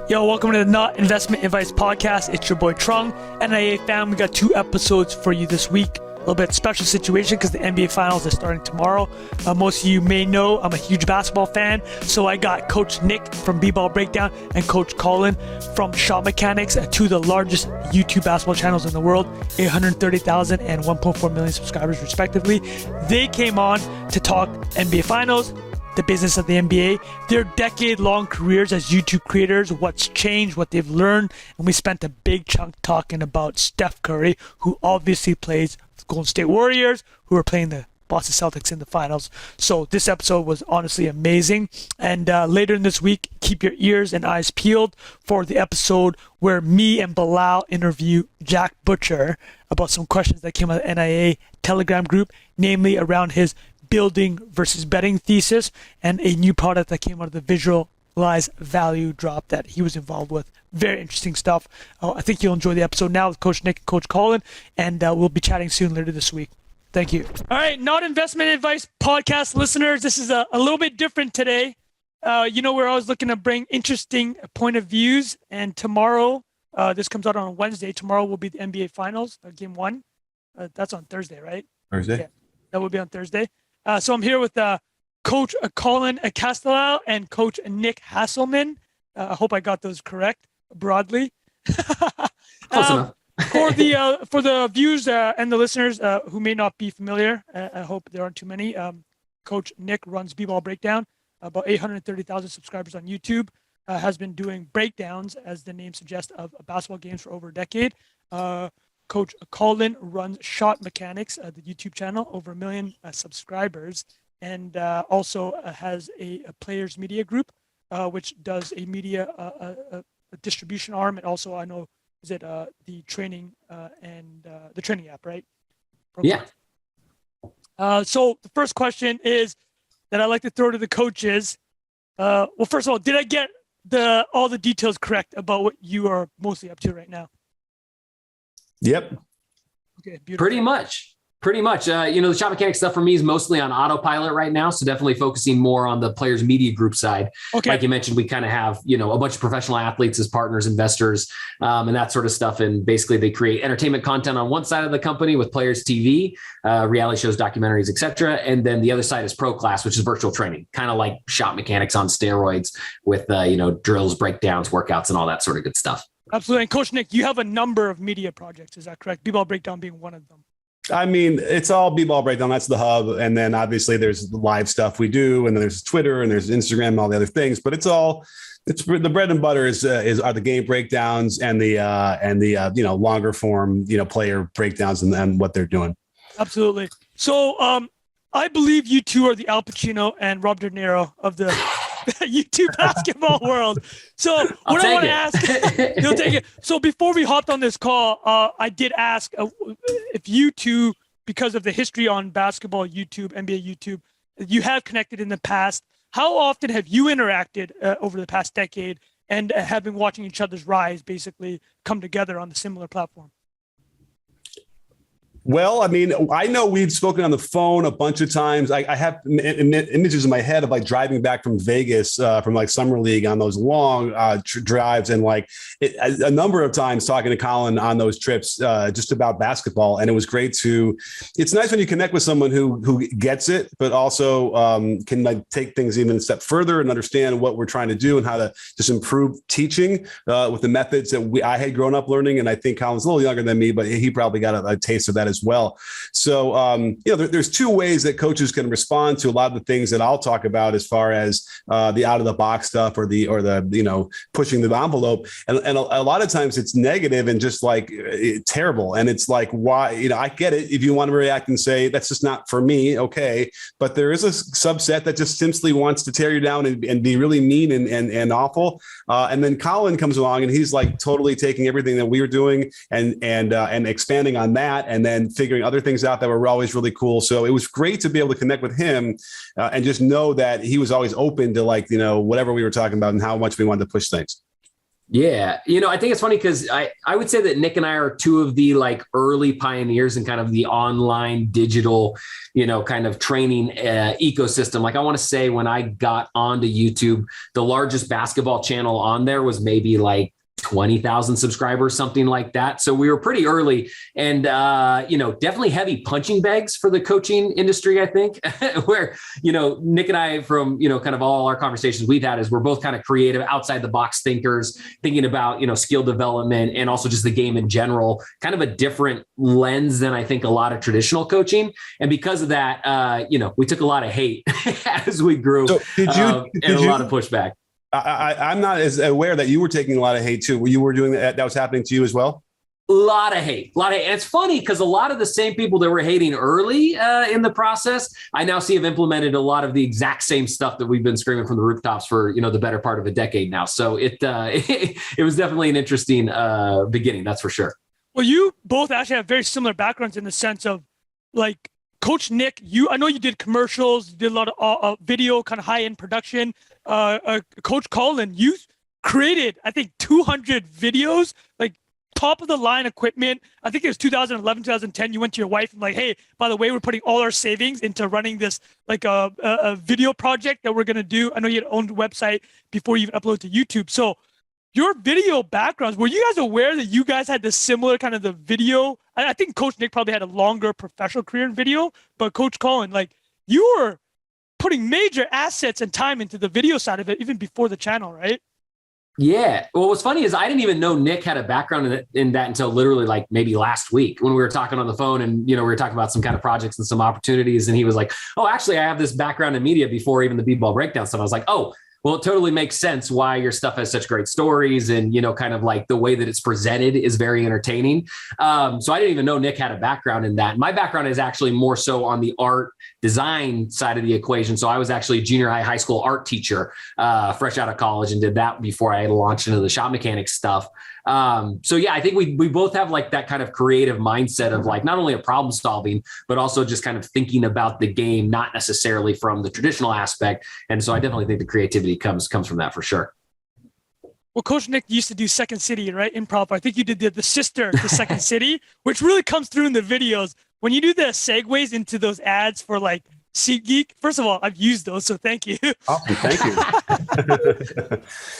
Yo, welcome to the Not Investment Advice Podcast. It's your boy Trung. NIA fam, we got 2 episodes for you this week. A little bit special situation because the NBA Finals are starting tomorrow. Most of you may know I'm a huge basketball fan, so I got Coach Nick from BBallBreakdown and Coach Collin from ShotMechanics, 2 of the largest YouTube basketball channels in the world, 830,000 and 1.4 million subscribers respectively. They came on to talk NBA Finals, the business of the NBA, their decade-long careers as YouTube creators, what's changed, what they've learned, and we spent a big chunk talking about Steph Curry, who obviously plays the Golden State Warriors, who are playing the Boston Celtics in the finals. So this episode was honestly amazing. And later in this week, keep your ears and eyes peeled for the episode where me and Bilal interview Jack Butcher about some questions that came out of the NIA Telegram group, namely around his building versus betting thesis and a new product that came out of the Visualize Value drop that he was involved with. Very interesting stuff. I think you'll enjoy the episode now with Coach Nick and Coach Collin, and we'll be chatting soon later this week. Thank you. All right, Not Investment Advice Podcast listeners, this is a little bit different today. We're always looking to bring interesting point of views, and tomorrow, this comes out on Wednesday, tomorrow will be the NBA Finals, Game 1. That's on Thursday, right? Thursday? Yeah, that will be on Thursday. So I'm here with Coach Collin Castellao and Coach Nick Hasselman. I hope I got those correct broadly. Close enough. For the viewers and the listeners who may not be familiar, I hope there aren't too many. Coach Nick runs BBallBreakdown, about 830,000 subscribers on YouTube. Has been doing breakdowns, as the name suggests, of basketball games for over a decade. Coach Collin runs ShotMechanics, the YouTube channel, over 1 million subscribers, and also has a players media group, which does a media a distribution arm, and also I know is it the training and the training app, right? Yeah. So the first question is that I like to throw to the coaches. Well, first of all, did I get all the details correct about what you are mostly up to right now? Yep. Okay, beautiful. Pretty much. The ShotMechanics stuff for me is mostly on autopilot right now. So definitely focusing more on the players media group side. Okay. Like you mentioned, we kind of have, a bunch of professional athletes as partners, investors, and that sort of stuff. And basically they create entertainment content on one side of the company with Players TV, reality shows, documentaries, etc. And then the other side is Pro Class, which is virtual training, kind of like ShotMechanics on steroids with, drills, breakdowns, workouts, and all that sort of good stuff. Absolutely. And Coach Nick, you have a number of media projects. Is that correct? BBallBreakdown being one of them. I mean, it's all BBallBreakdown. That's the hub. And then obviously there's the live stuff we do, and then there's Twitter and there's Instagram and all the other things, but it's the bread and butter are the game breakdowns and the longer form, player breakdowns and what they're doing. Absolutely. So I believe you two are the Al Pacino and Rob De Niro of the YouTube basketball world. So what I want to ask, you'll take it. So before we hopped on this call, I did ask if you two, because of the history on basketball YouTube, NBA YouTube, you have connected in the past. How often have you interacted over the past decade and have been watching each other's rise basically come together on the similar platform? Well, I mean, I know we've spoken on the phone a bunch of times. I have images in my head of like driving back from Vegas from like summer league on those long drives, and a number of times talking to Collin on those trips just about basketball. And it was great it's nice when you connect with someone who gets it, but also can take things even a step further and understand what we're trying to do and how to just improve teaching with the methods that I had grown up learning. And I think Collin's a little younger than me, but he probably got a taste of that as well. So, there's 2 ways that coaches can respond to a lot of the things that I'll talk about as far as the out of the box stuff or the pushing the envelope. And a lot of times it's negative and just terrible. And it's like, why, I get it. If you want to react and say, that's just not for me. Okay. But there is a subset that just simply wants to tear you down and be really mean and awful. And then Collin comes along and he's like totally taking everything that we were doing and expanding on that, and then figuring other things out that were always really cool. So it was great to be able to connect with him and just know that he was always open to whatever we were talking about and how much we wanted to push things. Yeah. I think it's funny because I would say that Nick and I are two of the like early pioneers in kind of the online digital, kind of training ecosystem. Like I want to say when I got onto YouTube, the largest basketball channel on there was maybe like 20,000 subscribers, something like that. So we were pretty early and, definitely heavy punching bags for the coaching industry, I think, where, Nick and I from, kind of all our conversations we've had is we're both kind of creative, outside the box thinkers, thinking about, skill development and also just the game in general, kind of a different lens than I think a lot of traditional coaching. And because of that, we took a lot of hate as we grew. So and a lot of pushback. I'm not as aware that you were taking a lot of hate too. You were doing that was happening to you as well? A lot of hate. And it's funny because a lot of the same people that were hating early in the process, I now see have implemented a lot of the exact same stuff that we've been screaming from the rooftops for, the better part of a decade now. So it was definitely an interesting beginning. That's for sure. Well, you both actually have very similar backgrounds in the sense of like Coach Nick, I know you did commercials, you did a lot of video, kind of high-end production. Coach Collin, you created, I think, 200 videos, like top of the line equipment. I think it was 2011, 2010. You went to your wife and like, hey, by the way, we're putting all our savings into running this like a video project that we're going to do. I know you had owned a website before you even upload to YouTube. So your video backgrounds, were you guys aware that you guys had this similar kind of the video? I think Coach Nick probably had a longer professional career in video, but Coach Collin, like you were putting major assets and time into the video side of it, even before the channel, right? Yeah. Well, what's funny is I didn't even know Nick had a background in that until literally like maybe last week when we were talking on the phone and, we were talking about some kind of projects and some opportunities. And he was like, oh, actually, I have this background in media before even the BBallBreakdown stuff. I was like, oh, well, it totally makes sense why your stuff has such great stories and, kind of like the way that it's presented is very entertaining. So I didn't even know Nick had a background in that. My background is actually more so on the art design side of the equation. So I was actually a junior high school art teacher, fresh out of college, and did that before I had launched into the ShotMechanics stuff. So yeah, I think we both have like that kind of creative mindset of like not only a problem solving, but also just kind of thinking about the game, not necessarily from the traditional aspect. And so I definitely think the creativity comes from that for sure. Well, Coach Nick used to do Second City, right? Improv. I think you did the sister to Second City, which really comes through in the videos. When you do the segues into those ads for like SeatGeek, first of all, I've used those, so thank you. Awesome, thank you.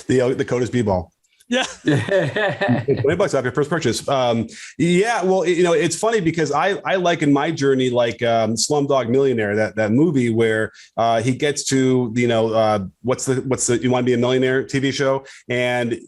The code is BBall. Yeah. $20 off your first purchase. Yeah. Well, it's funny because I like in my journey, like Slumdog Millionaire, that movie where he gets to, what's the You Want to Be a Millionaire TV show. And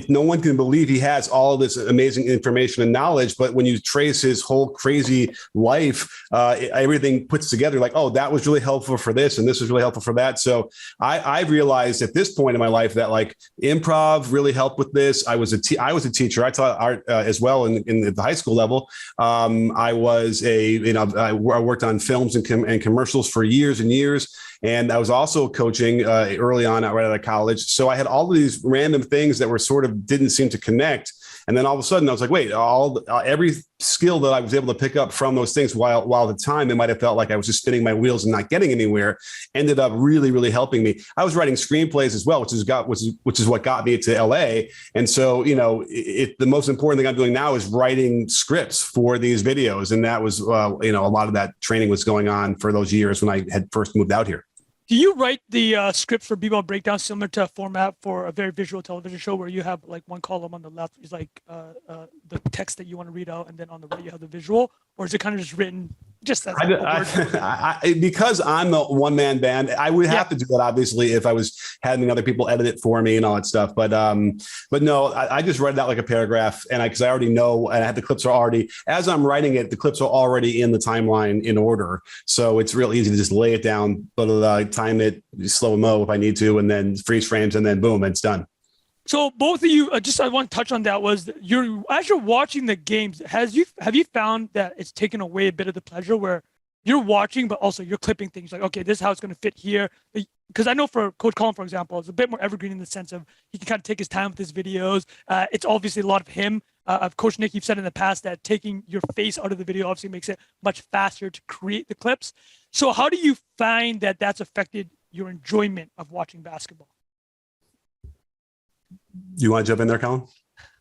no one can believe he has all this amazing information and knowledge. But when you trace his whole crazy life, everything puts together like, oh, that was really helpful for this. And this was really helpful for that. So I've realized at this point in my life that like improv really helped with this. I was a teacher. I taught art as well in the high school level. I was I worked on films and commercials for years and years. And I was also coaching early on right out of college. So I had all of these random things that were sort of didn't seem to connect. And then all of a sudden I was like, wait, every skill that I was able to pick up from those things while at the time it might have felt like I was just spinning my wheels and not getting anywhere, ended up really, really helping me. I was writing screenplays as well, which is what got me to LA. And so, the most important thing I'm doing now is writing scripts for these videos. And that was, a lot of that training was going on for those years when I had first moved out here. Do you write the scripts for BBallBreakdown similar to a format for a very visual television show where you have like one column on the left is like the text that you want to read out, and then on the right you have the visual, or is it kind of just written just as because I'm the one-man band, I would have to do that obviously if I was having other people edit it for me and all that stuff. But no, I just write it out like a paragraph, and because I already know, and I have the clips are already, as I'm writing it, the clips are already in the timeline in order, so it's real easy to just lay it down, but time it, slow mo if I need to, and then freeze frames, and then boom, it's done. So both of you, I want to touch on that, was as you're watching the games, have you found that it's taken away a bit of the pleasure where you're watching, but also you're clipping things like, okay, this is how it's going to fit here? Because I know for Coach Collin, for example, it's a bit more evergreen in the sense of he can kind of take his time with his videos. It's obviously a lot of him. Coach Nick, you've said in the past that taking your face out of the video obviously makes it much faster to create the clips. So how do you find that that's affected your enjoyment of watching basketball? You want to jump in there, Collin?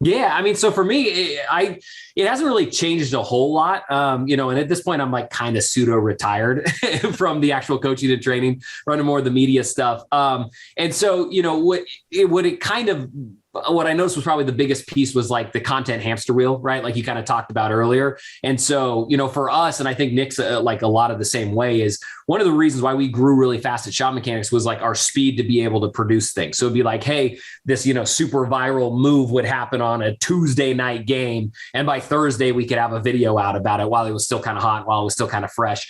Yeah, I mean, so for me, it hasn't really changed a whole lot, and at this point, I'm like kind of pseudo retired from the actual coaching and training, running more of the media stuff. And so, what I noticed was probably the biggest piece was like the content hamster wheel, right? Like you kind of talked about earlier. And so, for us, and I think Nick's like a lot of the same way, is one of the reasons why we grew really fast at ShotMechanics was like our speed to be able to produce things. So it'd be like, hey, this, super viral move would happen on a Tuesday night game. And by Thursday, we could have a video out about it while it was still kind of hot, while it was still kind of fresh,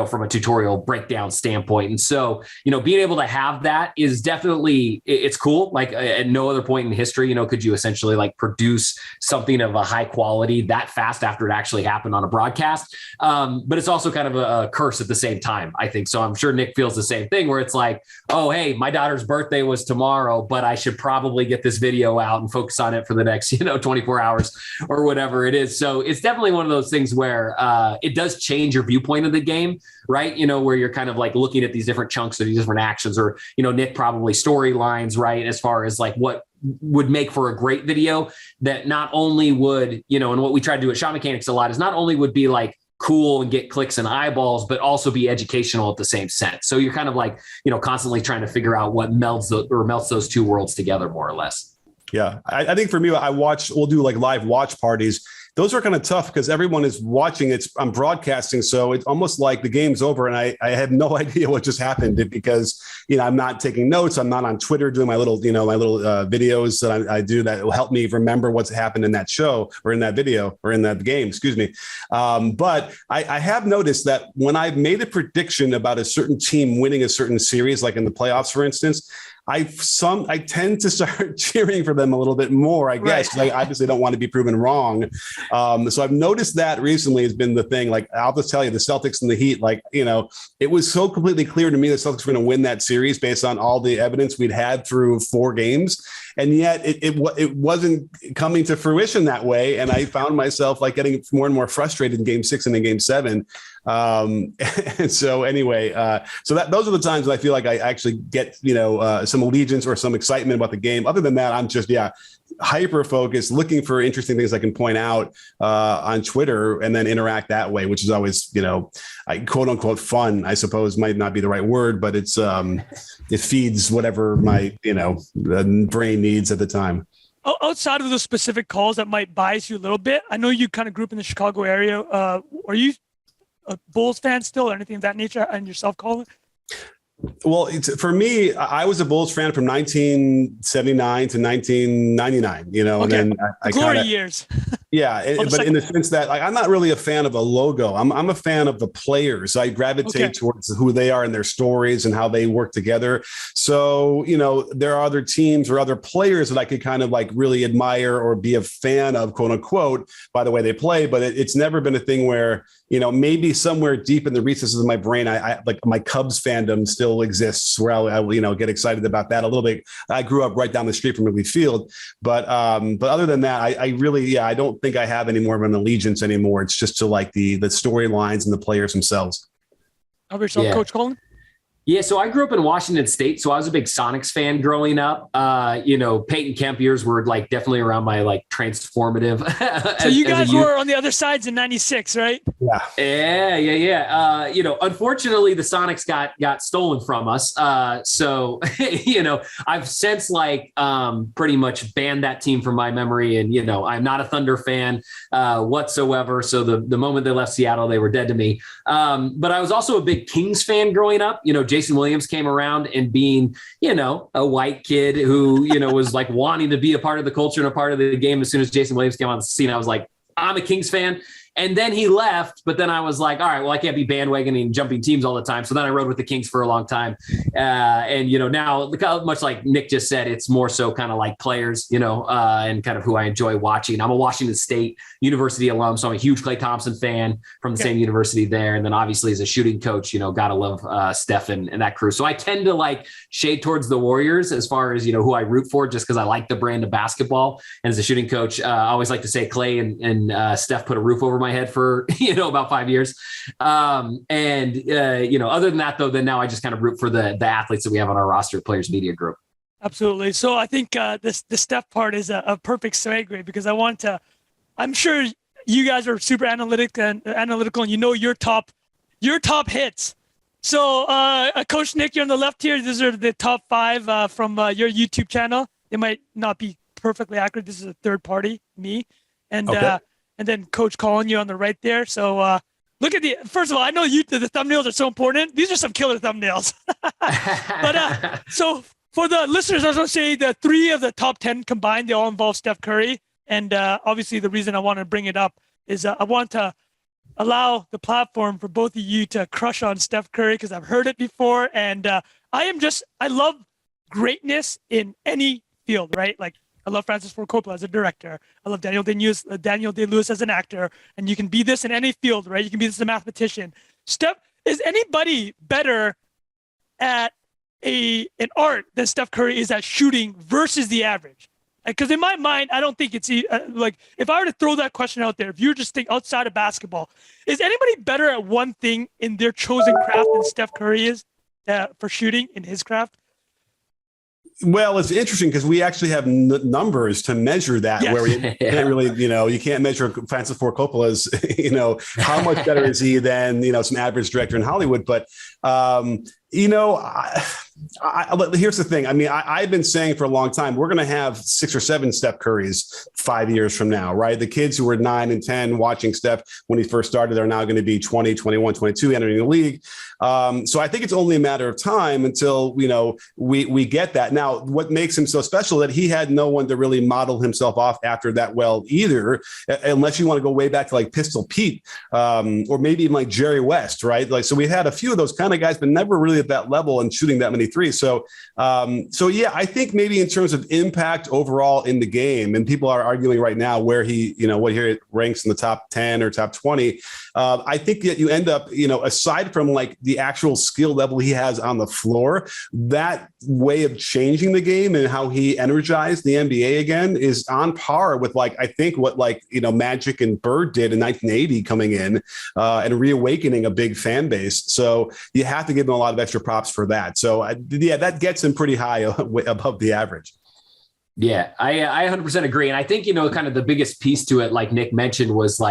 from a tutorial breakdown standpoint. And so, being able to have that is definitely, it's cool. Like at no other point in history, could you essentially like produce something of a high quality that fast after it actually happened on a broadcast. But it's also kind of a curse at the same time, I think. So I'm sure Nick feels the same thing where it's like, oh, hey, my daughter's birthday was tomorrow, but I should probably get this video out and focus on it for the next, 24 hours or whatever it is. So it's definitely one of those things where it does change your viewpoint of the game, right? Where you're kind of like looking at these different chunks of these different actions, or, Nick probably storylines, right? As far as like what would make for a great video that not only would, and what we try to do at ShotMechanics a lot is not only would be like cool and get clicks and eyeballs, but also be educational at the same sense. So you're kind of like, constantly trying to figure out what melts those two worlds together more or less. Yeah. I think for me, we'll do like live watch parties. Those are kind of tough because everyone is watching. I'm broadcasting. So it's almost like the game's over and I have no idea what just happened because, I'm not taking notes. I'm not on Twitter doing my little videos that I do that will help me remember what's happened in that show or in that video or in that game, excuse me. But I have noticed that when I've made a prediction about a certain team winning a certain series, like in the playoffs, for instance, I tend to start cheering for them a little bit more, I guess, because I obviously don't want to be proven wrong. So I've noticed that recently has been the thing. Like, I'll just tell you, the Celtics and the Heat, like, it was so completely clear to me the Celtics were going to win that series based on all the evidence we'd had through 4 games. And yet it wasn't coming to fruition that way. And I found myself like getting more and more frustrated in game 6 and in game 7. And so anyway, those are the times that I feel like I actually get, some allegiance or some excitement about the game. Other than that, I'm just, hyper focused, looking for interesting things I can point out on Twitter and then interact that way, which is always, quote unquote fun, I suppose might not be the right word, but it's it feeds whatever my, brain needs at the time. Outside of those specific calls that might bias you a little bit, I know you kind of grew up in the Chicago area. Are you a Bulls fan still or anything of that nature, and yourself, Collin? Well, for me, I was a Bulls fan from 1979 to 1999, and then I glory kinda, years. Yeah, but in the sense that I'm not really a fan of a logo. I'm a fan of the players. I gravitate towards who they are and their stories and how they work together. So, there are other teams or other players that I could kind of like really admire or be a fan of, quote unquote, by the way they play. But it's never been a thing where, maybe somewhere deep in the recesses of my brain, I like my Cubs fandom still exists where I'll get excited about that a little bit. I grew up right down the street from Wrigley Field, but other than that, I really, I don't think I have any more of an allegiance anymore. It's just to like the storylines and the players themselves. How about yourself, Coach Collin? Yeah, so I grew up in Washington State, so I was a big Sonics fan growing up. Peyton Kemp years were like definitely around my like transformative. So you guys were on the other sides in '96, right? Yeah. Unfortunately, the Sonics got stolen from us. So I've since like pretty much banned that team from my memory, and I'm not a Thunder fan whatsoever. So the moment they left Seattle, they were dead to me. But I was also a big Kings fan growing up. Jason Williams came around and being, a white kid who, was like wanting to be a part of the culture and a part of the game. As soon as Jason Williams came on the scene, I was like, I'm a Kings fan. And then he left, but then I was like, all right, well, I can't be bandwagoning and jumping teams all the time. So then I rode with the Kings for a long time. Now, much like Nick just said, it's more so kind of like players, and kind of who I enjoy watching. I'm a Washington State University alum, so I'm a huge Klay Thompson fan from the same university there. And then obviously as a shooting coach, gotta love Steph and that crew. So I tend to like shade towards the Warriors as far as, who I root for, just because I like the brand of basketball. And as a shooting coach, I always like to say Klay and Steph put a roof over my head for about 5 years, other than that though, then now I just kind of root for the athletes that we have on our roster, players media group. Absolutely. So I think the Steph part is a perfect segue because I'm sure you guys are super analytical and you know your top hits. So Coach Nick, you're on the left here. These are the top 5 from your YouTube channel. It might not be perfectly accurate. This is a third party, me. And and then Coach Collin, you're on the right there. So look at first of all, I know the thumbnails are so important. These are some killer thumbnails. But so for the listeners, I was going to say the 3 of the top 10 combined, they all involve Steph Curry. And obviously the reason I want to bring it up is I want to allow the platform for both of you to crush on Steph Curry because I've heard it before. And I love greatness in any field, right? Like I love Francis Ford Coppola as a director. I love Daniel Day-Lewis as an actor. And you can be this in any field, right? You can be this as a mathematician. Steph, is anybody better at in art than Steph Curry is at shooting versus the average? Because in my mind, I don't think it's like if I were to throw that question out there, if you just think outside of basketball, is anybody better at one thing in their chosen craft than Steph Curry is for shooting in his craft? Well, it's interesting because we actually have numbers to measure that, where we can't really, you can't measure Francis Ford Coppola's, how much better is he than, some average director in Hollywood. But, here's the thing. I mean, I've been saying for a long time, we're going to have 6 or 7 Steph Currys 5 years from now, right? The kids who were 9 and 10 watching Steph when he first started are now going to be 20, 21, 22 entering the league. So I think it's only a matter of time until, we get that. Now, what makes him so special that he had no one to really model himself off after that well either, unless you want to go way back to like Pistol Pete or maybe even like Jerry West, right? Like, so we had a few of those kind of guys, but never really at that level and shooting that many threes. So yeah, I think maybe in terms of impact overall in the game, and people are arguing right now where he, what he ranks in the top 10 or top 20. I think that you end up, aside from like the actual skill level he has on the floor, that way of changing the game and how he energized the NBA again is on par with I think what Magic and Bird did in 1980 coming in and reawakening a big fan base. So you have to give him a lot of extra props for that. So that gets him pretty high above the average. Yeah, I 100% agree. And I think, kind of the biggest piece to it, like Nick mentioned, was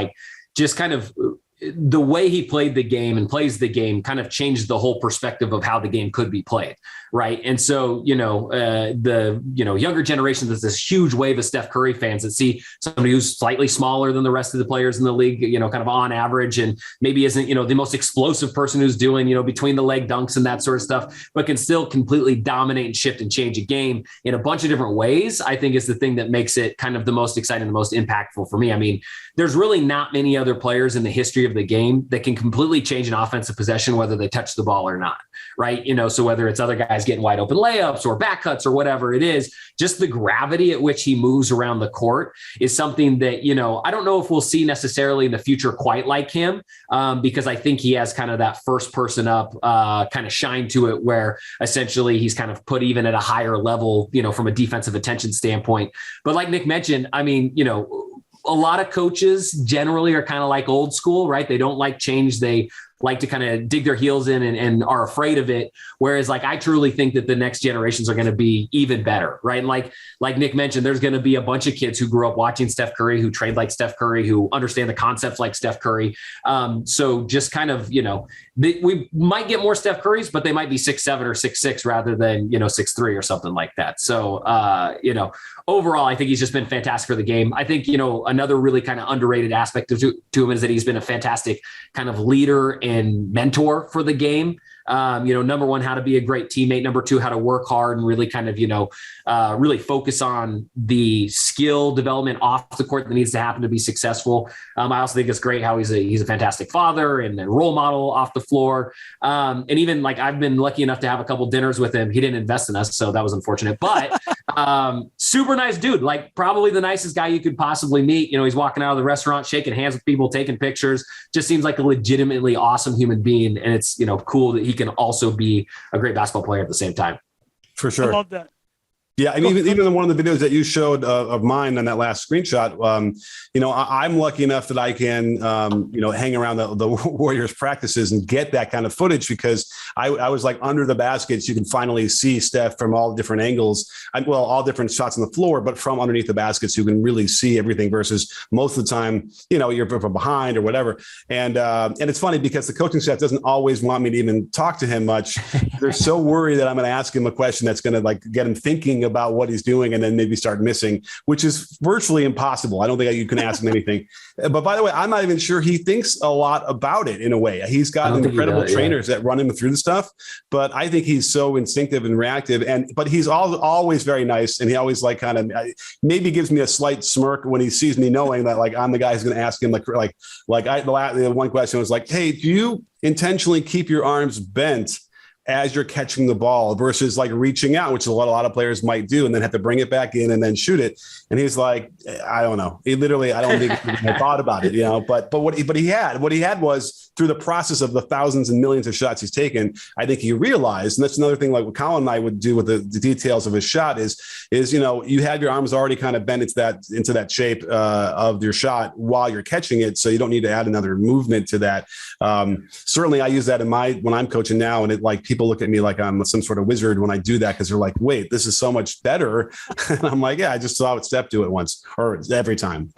just kind of the way he played the game and plays the game kind of changed the whole perspective of how the game could be played. Right. And so, the younger generation, there's this huge wave of Steph Curry fans that see somebody who's slightly smaller than the rest of the players in the league, kind of on average, and maybe isn't, the most explosive person who's doing, between the leg dunks and that sort of stuff, but can still completely dominate and shift and change a game in a bunch of different ways, I think is the thing that makes it kind of the most exciting, the most impactful for me. I mean, there's really not many other players in the history of the game that can completely change an offensive possession, whether they touch the ball or not. Right. So whether it's other guys getting wide open layups or back cuts or whatever it is, just the gravity at which he moves around the court is something that, I don't know if we'll see necessarily in the future quite like him, because I think he has kind of that first person up kind of shine to it, where essentially he's kind of put even at a higher level, from a defensive attention standpoint. But like Nick mentioned, I mean, a lot of coaches generally are kind of like old school, right? They don't like change. They like to kind of dig their heels in and are afraid of it. Whereas I truly think that the next generations are going to be even better, right? And like Nick mentioned, there's going to be a bunch of kids who grew up watching Steph Curry, who trained like Steph Curry, who understand the concepts like Steph Curry. So just kind of, we might get more Steph Currys, but they might be 6'7" or 6'6" rather than, 6'3" or something like that. So, overall, I think he's just been fantastic for the game. I think, another really kind of underrated aspect to him is that he's been a fantastic kind of leader and mentor for the game. Number one, how to be a great teammate. Number two, how to work hard and really kind of, really focus on the skill development off the court that needs to happen to be successful. I also think it's great how he's a fantastic father and a role model off the floor. And even I've been lucky enough to have a couple dinners with him. He didn't invest in us, so that was unfortunate, but super nice dude, probably the nicest guy you could possibly meet. He's walking out of the restaurant, shaking hands with people, taking pictures, just seems like a legitimately awesome human being. And it's, cool that he can also be a great basketball player at the same time. For sure. I love that. Yeah, and even in one of the videos that you showed of mine on that last screenshot, I'm lucky enough that I can, hang around the Warriors practices and get that kind of footage because I was like under the baskets. You can finally see Steph from all different angles, all different shots on the floor, but from underneath the baskets, you can really see everything versus most of the time, you're from behind or whatever. And it's funny because the coaching staff doesn't always want me to even talk to him much. They're so worried that I'm going to ask him a question that's going to like get him thinking about what he's doing and then maybe start missing, which is virtually impossible. I don't think you can ask him anything. But by the way, I'm not even sure he thinks a lot about it in a way. He's got incredible trainers that run him through the stuff, but I think he's so instinctive and reactive. But he's always very nice. And he always like kind of maybe gives me a slight smirk when he sees me, knowing that like I'm the guy who's going to ask him the one question was like, hey, do you intentionally keep your arms bent as you're catching the ball versus like reaching out, which is what a lot of players might do and then have to bring it back in and then shoot it? And he's like, I don't know. He literally, I don't think he thought about it, but what he had was through the process of the thousands and millions of shots he's taken, I think he realized, and that's another thing like what Collin and I would do with the details of his shot is, you have your arms already kind of bent into that shape of your shot while you're catching it. So you don't need to add another movement to that. Certainly I use that when I'm coaching now, and it like people look at me like I'm some sort of wizard when I do that, because they're like, wait, this is so much better. And I'm like, yeah, I just saw Steph do it once or every time.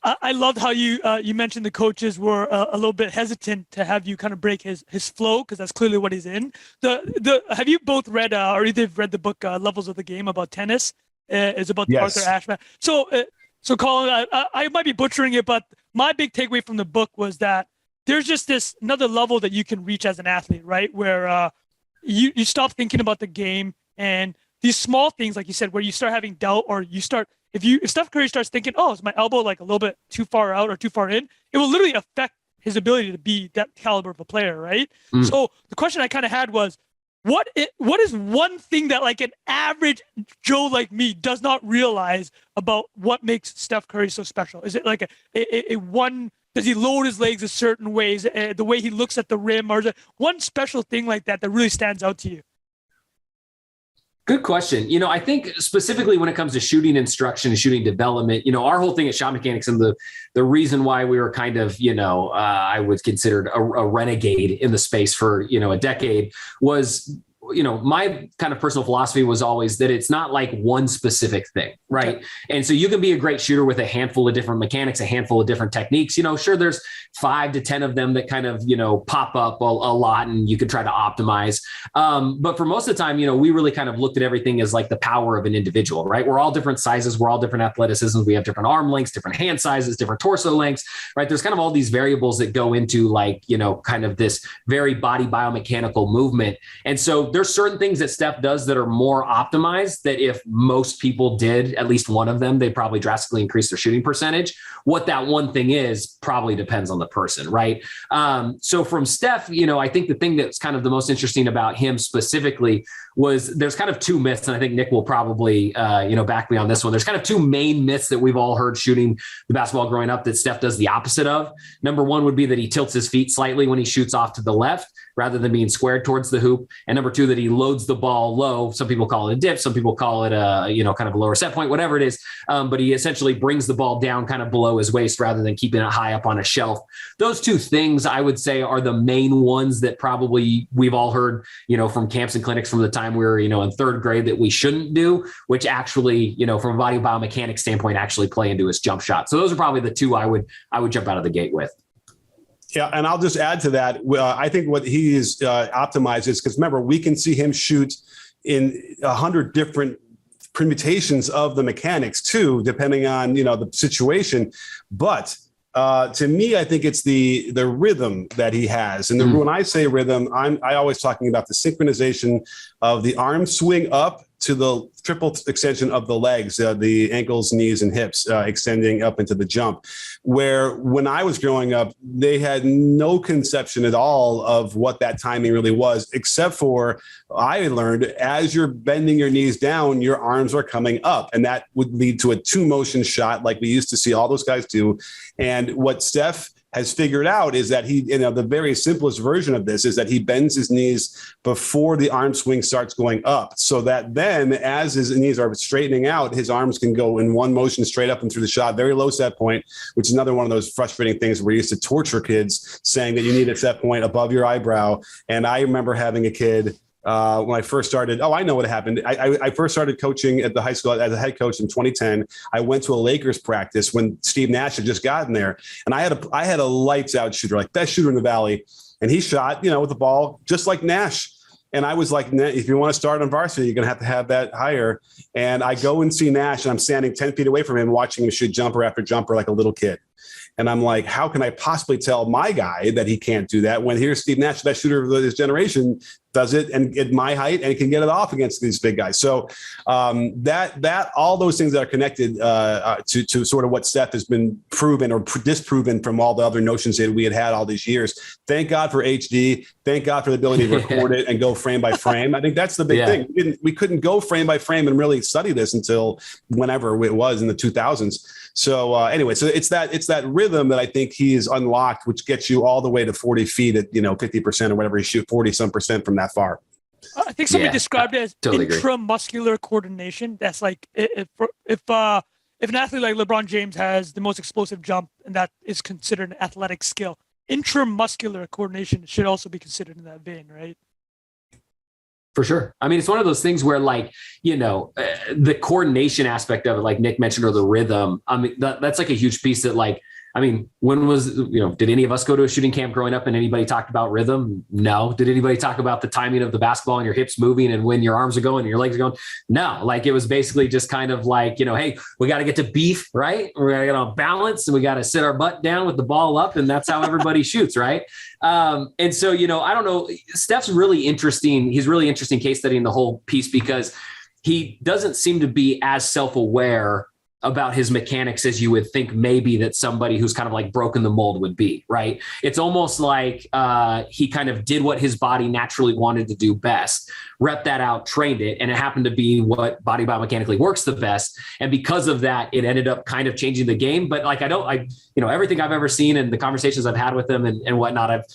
I loved how you mentioned the coaches were a little bit hesitant to have you kind of break his flow, because that's clearly what he's in. Have you both read or either read the book Levels of the Game about tennis? It's about yes. Arthur Ashe. So Collin, I might be butchering it, but my big takeaway from the book was that there's just this another level that you can reach as an athlete, right? Where you stop thinking about the game, and these small things, like you said, where you start having doubt, or you start, if Steph Curry starts thinking, oh, is my elbow like a little bit too far out or too far in, it will literally affect his ability to be that caliber of a player, right? So the question I kind of had was, what is one thing that like an average Joe like me does not realize about what makes Steph Curry so special? Is it like a one? Does he load his legs a certain ways? The way he looks at the rim, or is it one special thing like that that really stands out to you? Good question. I think specifically when it comes to shooting instruction and shooting development, our whole thing at ShotMechanics, and the reason why we were kind of, I was considered a renegade in the space for, a decade was, my kind of personal philosophy was always that it's not like one specific thing, right? And so you can be a great shooter with a handful of different mechanics, a handful of different techniques. Sure, there's 5 to 10 of them that kind of, pop up a lot, and you could try to optimize. But for most of the time, we really kind of looked at everything as like the power of an individual, right? We're all different sizes. We're all different athleticisms. We have different arm lengths, different hand sizes, different torso lengths, right? There's kind of all these variables that go into like, kind of this very body biomechanical movement. And so there's certain things that Steph does that are more optimized, that if most people did at least one of them, they probably drastically increase their shooting percentage. What that one thing is probably depends on the person, right? So from Steph, I think the thing that's kind of the most interesting about him specifically was there's kind of 2 myths, and I think Nick will probably, back me on this one. There's kind of 2 main myths that we've all heard shooting the basketball growing up that Steph does the opposite of. Number one would be that he tilts his feet slightly when he shoots off to the left, rather than being squared towards the hoop. And number 2, that he loads the ball low. Some people call it a dip. Some people call it kind of a lower set point, whatever it is. But he essentially brings the ball down kind of below his waist rather than keeping it high up on a shelf. Those 2 things I would say are the main ones that probably we've all heard, from camps and clinics from the time we were, in 3rd grade, that we shouldn't do, which actually, from a body biomechanics standpoint, actually play into his jump shot. So those are probably the 2 I would jump out of the gate with. Yeah, and I'll just add to that. I think what he is optimized is, because remember, we can see him shoot in 100 different permutations of the mechanics too, depending on the situation. But to me, I think it's the rhythm that he has. And when I say rhythm, I always talking about the synchronization of the arm swing up to the triple extension of the legs, the ankles, knees, and hips, extending up into the jump. Where when I was growing up, they had no conception at all of what that timing really was, except for I learned as you're bending your knees down, your arms are coming up, and that would lead to a 2-motion shot like we used to see all those guys do. And what Steph has figured out is that the very simplest version of this is that he bends his knees before the arm swing starts going up, so that then as his knees are straightening out, his arms can go in one motion straight up and through the shot, very low set point, which is another one of those frustrating things where we used to torture kids saying that you need a set point above your eyebrow. And I remember having a kid when I first started. I know what happened. I first started coaching at the high school as a head coach in 2010. I went to a Lakers practice when Steve Nash had just gotten there, and I had a lights out shooter, like best shooter in the Valley, and he shot, with the ball just like Nash. And I was like, if you want to start on varsity, you're going to have that higher. And I go and see Nash, and I'm standing 10 feet away from him, watching him shoot jumper after jumper like a little kid. And I'm like, how can I possibly tell my guy that he can't do that when here's Steve Nash, the best shooter of his generation, does it and at my height and can get it off against these big guys. So that all those things that are connected to sort of what Steph has been proven or disproven from all the other notions that we had all these years. Thank God for HD. Thank God for the ability to record it and go frame by frame. I think that's the big thing. We couldn't go frame by frame and really study this until whenever it was in the 2000s. So anyway, so it's that rhythm that I think he is unlocked, which gets you all the way to 40 feet at 50% or whatever he shoot, 40-some% from that far. I think somebody described it as intramuscular coordination. That's like if an athlete like LeBron James has the most explosive jump, and that is considered an athletic skill, intramuscular coordination should also be considered in that vein, right? For sure. I mean, it's one of those things where the coordination aspect of it, like Nick mentioned, or the rhythm. I mean, that's like a huge piece that when was, did any of us go to a shooting camp growing up and anybody talked about rhythm? No. Did anybody talk about the timing of the basketball and your hips moving and when your arms are going and your legs are going? No. Like, it was basically just kind of like, hey, we got to get to beef, right? We're going to get on balance and we got to sit our butt down with the ball up, and that's how everybody shoots, right? And so, I don't know, Steph's really interesting. He's really interesting case study in the whole piece because he doesn't seem to be as self-aware about his mechanics as you would think maybe that somebody who's kind of like broken the mold would be, right? It's almost like he kind of did what his body naturally wanted to do best, rep that out, trained it, and it happened to be what body biomechanically works the best. And because of that, it ended up kind of changing the game. But like, everything I've ever seen and the conversations I've had with him and whatnot,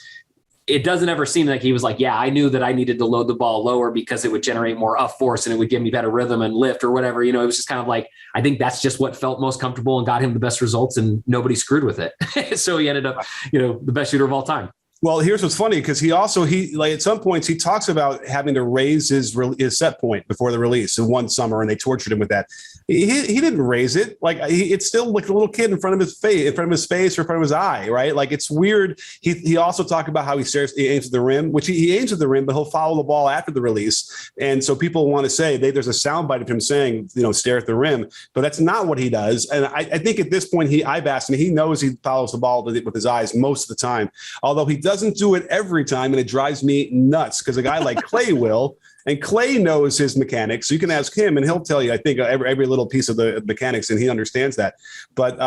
it doesn't ever seem like he was like, yeah, I knew that I needed to load the ball lower because it would generate more up force and it would give me better rhythm and lift or whatever. It was just kind of like, I think that's just what felt most comfortable and got him the best results, and nobody screwed with it. So he ended up, the best shooter of all time. Well, here's what's funny, because he at some points he talks about having to raise his set point before the release in one summer, and they tortured him with that. He didn't raise it. Like, it's still like a little kid in front of his face, or in front of his eye, right? Like, it's weird. He also talked about how he aims at the rim, which he aims at the rim, but he'll follow the ball after the release. And so people want to say there's a soundbite of him saying, stare at the rim, but that's not what he does. And I think at this point I've asked him, he knows he follows the ball with his eyes most of the time, although he doesn't do it every time, and it drives me nuts because a guy like Clay will. And Clay knows his mechanics. So you can ask him and he'll tell you, I think, every little piece of the mechanics, and he understands that. But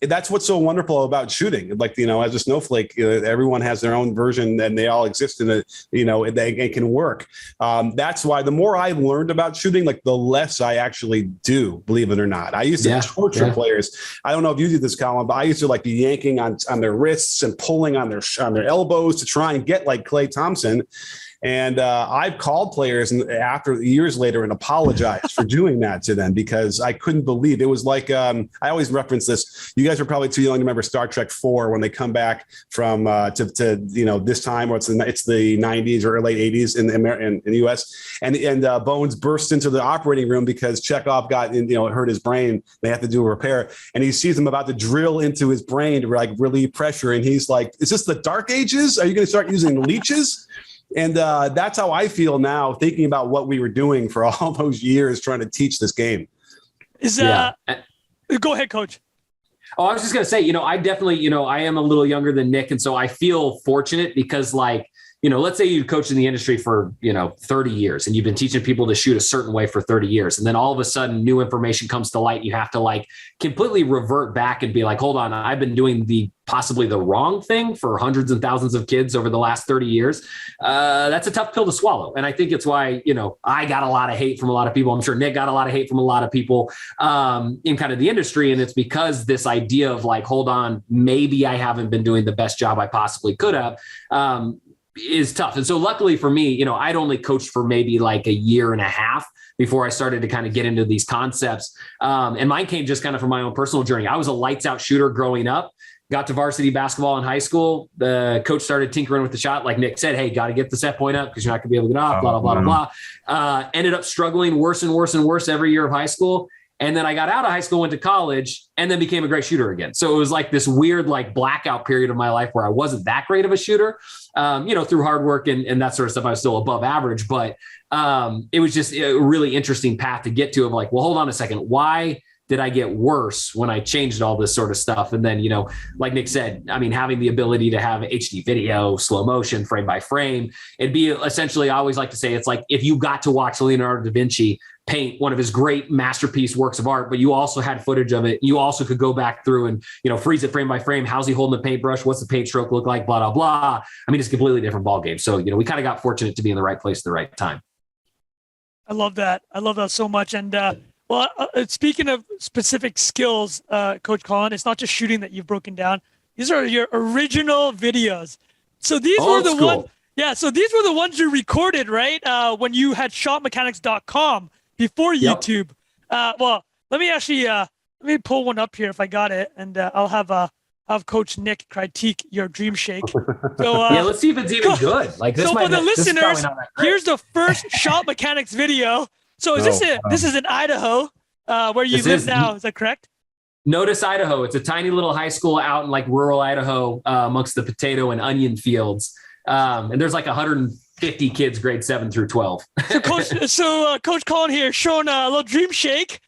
that's what's so wonderful about shooting. Like, as a snowflake, everyone has their own version and they all exist in it can work. That's why the more I learned about shooting, like, the less I actually do, believe it or not. I used to torture players. I don't know if you did this, Collin, but I used to be yanking on their wrists and pulling on their elbows to try and get like Klay Thompson. And I've called players after years later and apologized for doing that to them because I couldn't believe it was like I always reference this. You guys are probably too young to remember Star Trek 4 when they come back from to this time, or it's the 90s or late 80s in the US, and Bones bursts into the operating room because Chekhov got hurt his brain. They have to do a repair, and he sees them about to drill into his brain to relieve pressure, and he's like, "Is this the Dark Ages? Are you going to start using leeches?" And that's how I feel now, thinking about what we were doing for all those years trying to teach this game. Go ahead, Coach. Oh, I was just going to say, I definitely, I am a little younger than Nick. And so I feel fortunate because let's say you've coached in the industry for, 30 years and you've been teaching people to shoot a certain way for 30 years. And then all of a sudden new information comes to light. You have to like completely revert back and be like, hold on, I've been doing possibly the wrong thing for hundreds and thousands of kids over the last 30 years. That's a tough pill to swallow. And I think it's why, I got a lot of hate from a lot of people. I'm sure Nick got a lot of hate from a lot of people in kind of the industry. And it's because this idea of like, hold on, maybe I haven't been doing the best job I possibly could have, is tough. And so luckily for me, I'd only coached for maybe like a year and a half before I started to kind of get into these concepts. And mine came just kind of from my own personal journey. I was a lights out shooter growing up, got to varsity basketball in high school. The coach started tinkering with the shot. Like Nick said, hey, got to get the set point up because you're not going to be able to get off, blah, blah, blah, blah. Ended up struggling worse and worse and worse every year of high school. And then I got out of high school, went to college, and then became a great shooter again. So it was like this weird, like blackout period of my life where I wasn't that great of a shooter, through hard work and that sort of stuff. I was still above average, but it was just a really interesting path to get to of like, well, hold on a second. Why did I get worse when I changed all this sort of stuff? And then, like Nick said, I mean, having the ability to have HD video, slow motion, frame by frame, it'd be essentially, I always like to say, it's like if you got to watch Leonardo da Vinci paint one of his great masterpiece works of art, but you also had footage of it. You also could go back through and, freeze it frame by frame. How's he holding the paintbrush? What's the paint stroke look like? Blah, blah, blah. I mean, it's a completely different ballgame. So, we kind of got fortunate to be in the right place at the right time. I love that. I love that so much. And, speaking of specific skills, Coach Collin, it's not just shooting that you've broken down. These are your original videos. So these were the ones. Yeah. So these were the ones you recorded, right? When you had ShotMechanics.com before YouTube. Let me pull one up here if I got it, and I'll have Coach Nick critique your Dream Shake. So let's see if it's even good. Like this. So for the listeners, here's the first ShotMechanics video. So is this it? This is in Idaho, where you live now. Is that correct? Notice Idaho. It's a tiny little high school out in like rural Idaho, amongst the potato and onion fields. And there's like 150 kids, grade 7 through 12. Coach Collin here showing a little Dream Shake.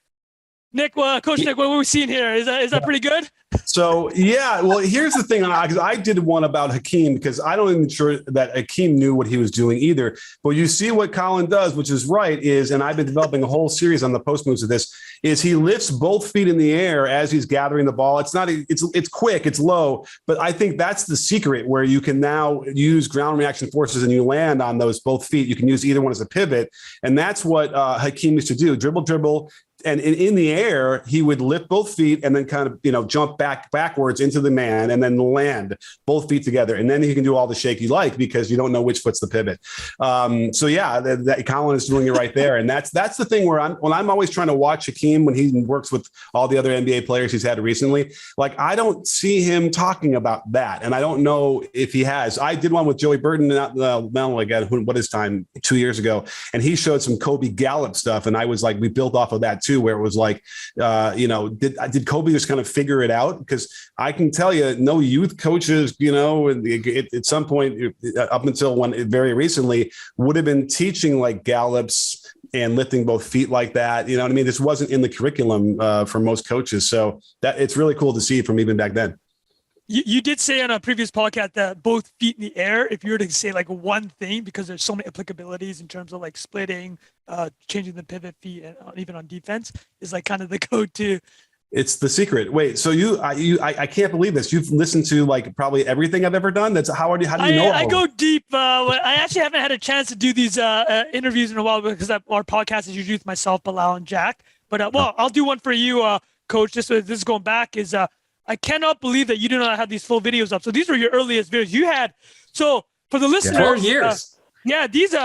Nick, Coach Nick, what are we seeing here? Is that pretty good? So, yeah, well, here's the thing, because I did one about Hakeem because I don't even sure that Hakeem knew what he was doing either. But you see what Collin does, which is right, and I've been developing a whole series on the post moves of this, is he lifts both feet in the air as he's gathering the ball. It's quick, it's low, but I think that's the secret where you can now use ground reaction forces and you land on those both feet. You can use either one as a pivot. And that's what Hakeem used to do, dribble. And in the air, he would lift both feet and then kind of, jump backwards into the man and then land both feet together. And then he can do all the shake you like because you don't know which foot's the pivot. That Collin is doing it right there. And that's the thing where I'm always trying to watch Hakeem when he works with all the other NBA players he's had recently. Like, I don't see him talking about that. And I don't know if he has. I did one with Joey Burton, what is time, 2 years ago. And he showed some Kobe Gallup stuff. And I was like, we built off of that too, where it was like, did Kobe just kind of figure it out? Because I can tell you, no youth coaches, at some point up until very recently would have been teaching like Gallups and lifting both feet like that. You know what I mean? This wasn't in the curriculum for most coaches. So that it's really cool to see from even back then. You did say on a previous podcast that both feet in the air, if you were to say like one thing, because there's so many applicabilities in terms of like splitting, changing the pivot feet, and even on defense, is like kind of the go-to. It's the secret. Wait, so I can't believe this. You've listened to like probably everything I've ever done. How do you know? I go deep. I actually haven't had a chance to do these interviews in a while because our podcast is usually with myself, Bilal, and Jack. But I'll do one for you, Coach. This is going back. I cannot believe that you do not have these full videos up. So these were your earliest videos you had. So for the listeners, 12 years. These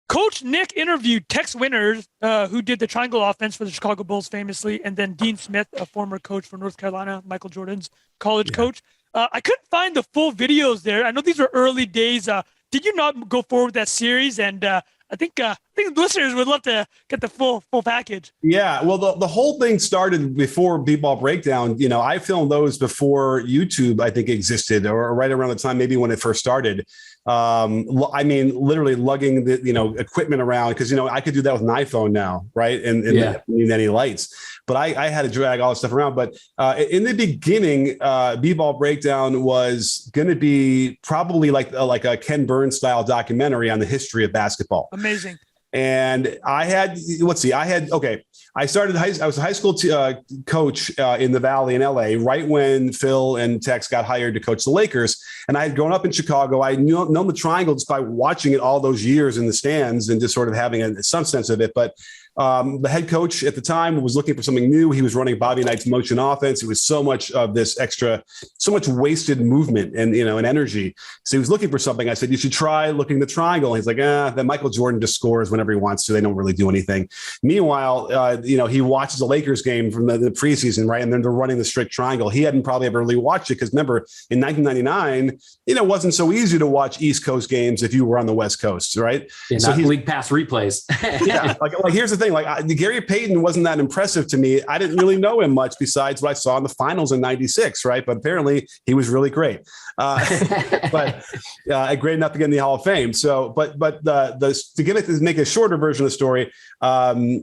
Coach Nick interviewed Tex Winners, who did the triangle offense for the Chicago Bulls famously, and then Dean Smith, a former coach for North Carolina, Michael Jordan's college coach. I couldn't find the full videos there. I know these were early days. Did you not go forward with that series? And I think think listeners would love to get the full package. Yeah, well, the whole thing started before B-Ball Breakdown. I filmed those before YouTube, I think, existed, or right around the time maybe when it first started. I mean, literally lugging the equipment around, because I could do that with an iPhone now, right? And need any lights, but I had to drag all this stuff around. But in the beginning, B-Ball Breakdown was going to be probably like a Ken Burns style documentary on the history of basketball. Amazing. And I started I was a high school coach in the Valley in LA, right when Phil and Tex got hired to coach the Lakers. And I had grown up in Chicago. I known the Triangle just by watching it all those years in the stands and just sort of having some sense of it. But the head coach at the time was looking for something new. He was running Bobby Knight's motion offense. It was so much of this so much wasted movement and energy. So he was looking for something. I said, you should try looking the triangle. And he's like, then Michael Jordan just scores whenever he wants to. They don't really do anything. Meanwhile, he watches a Lakers game from the preseason, right? And then they're running the strict triangle. He hadn't probably ever really watched it because remember, in 1999, it wasn't so easy to watch East Coast games if you were on the West Coast, right? Yeah, so league pass replays. Yeah, like here's the thing. Like Gary Payton wasn't that impressive to me. I didn't really know him much besides what I saw in the finals in '96, right? But apparently he was really great. But great enough to get in the Hall of Fame. So, but to make a shorter version of the story,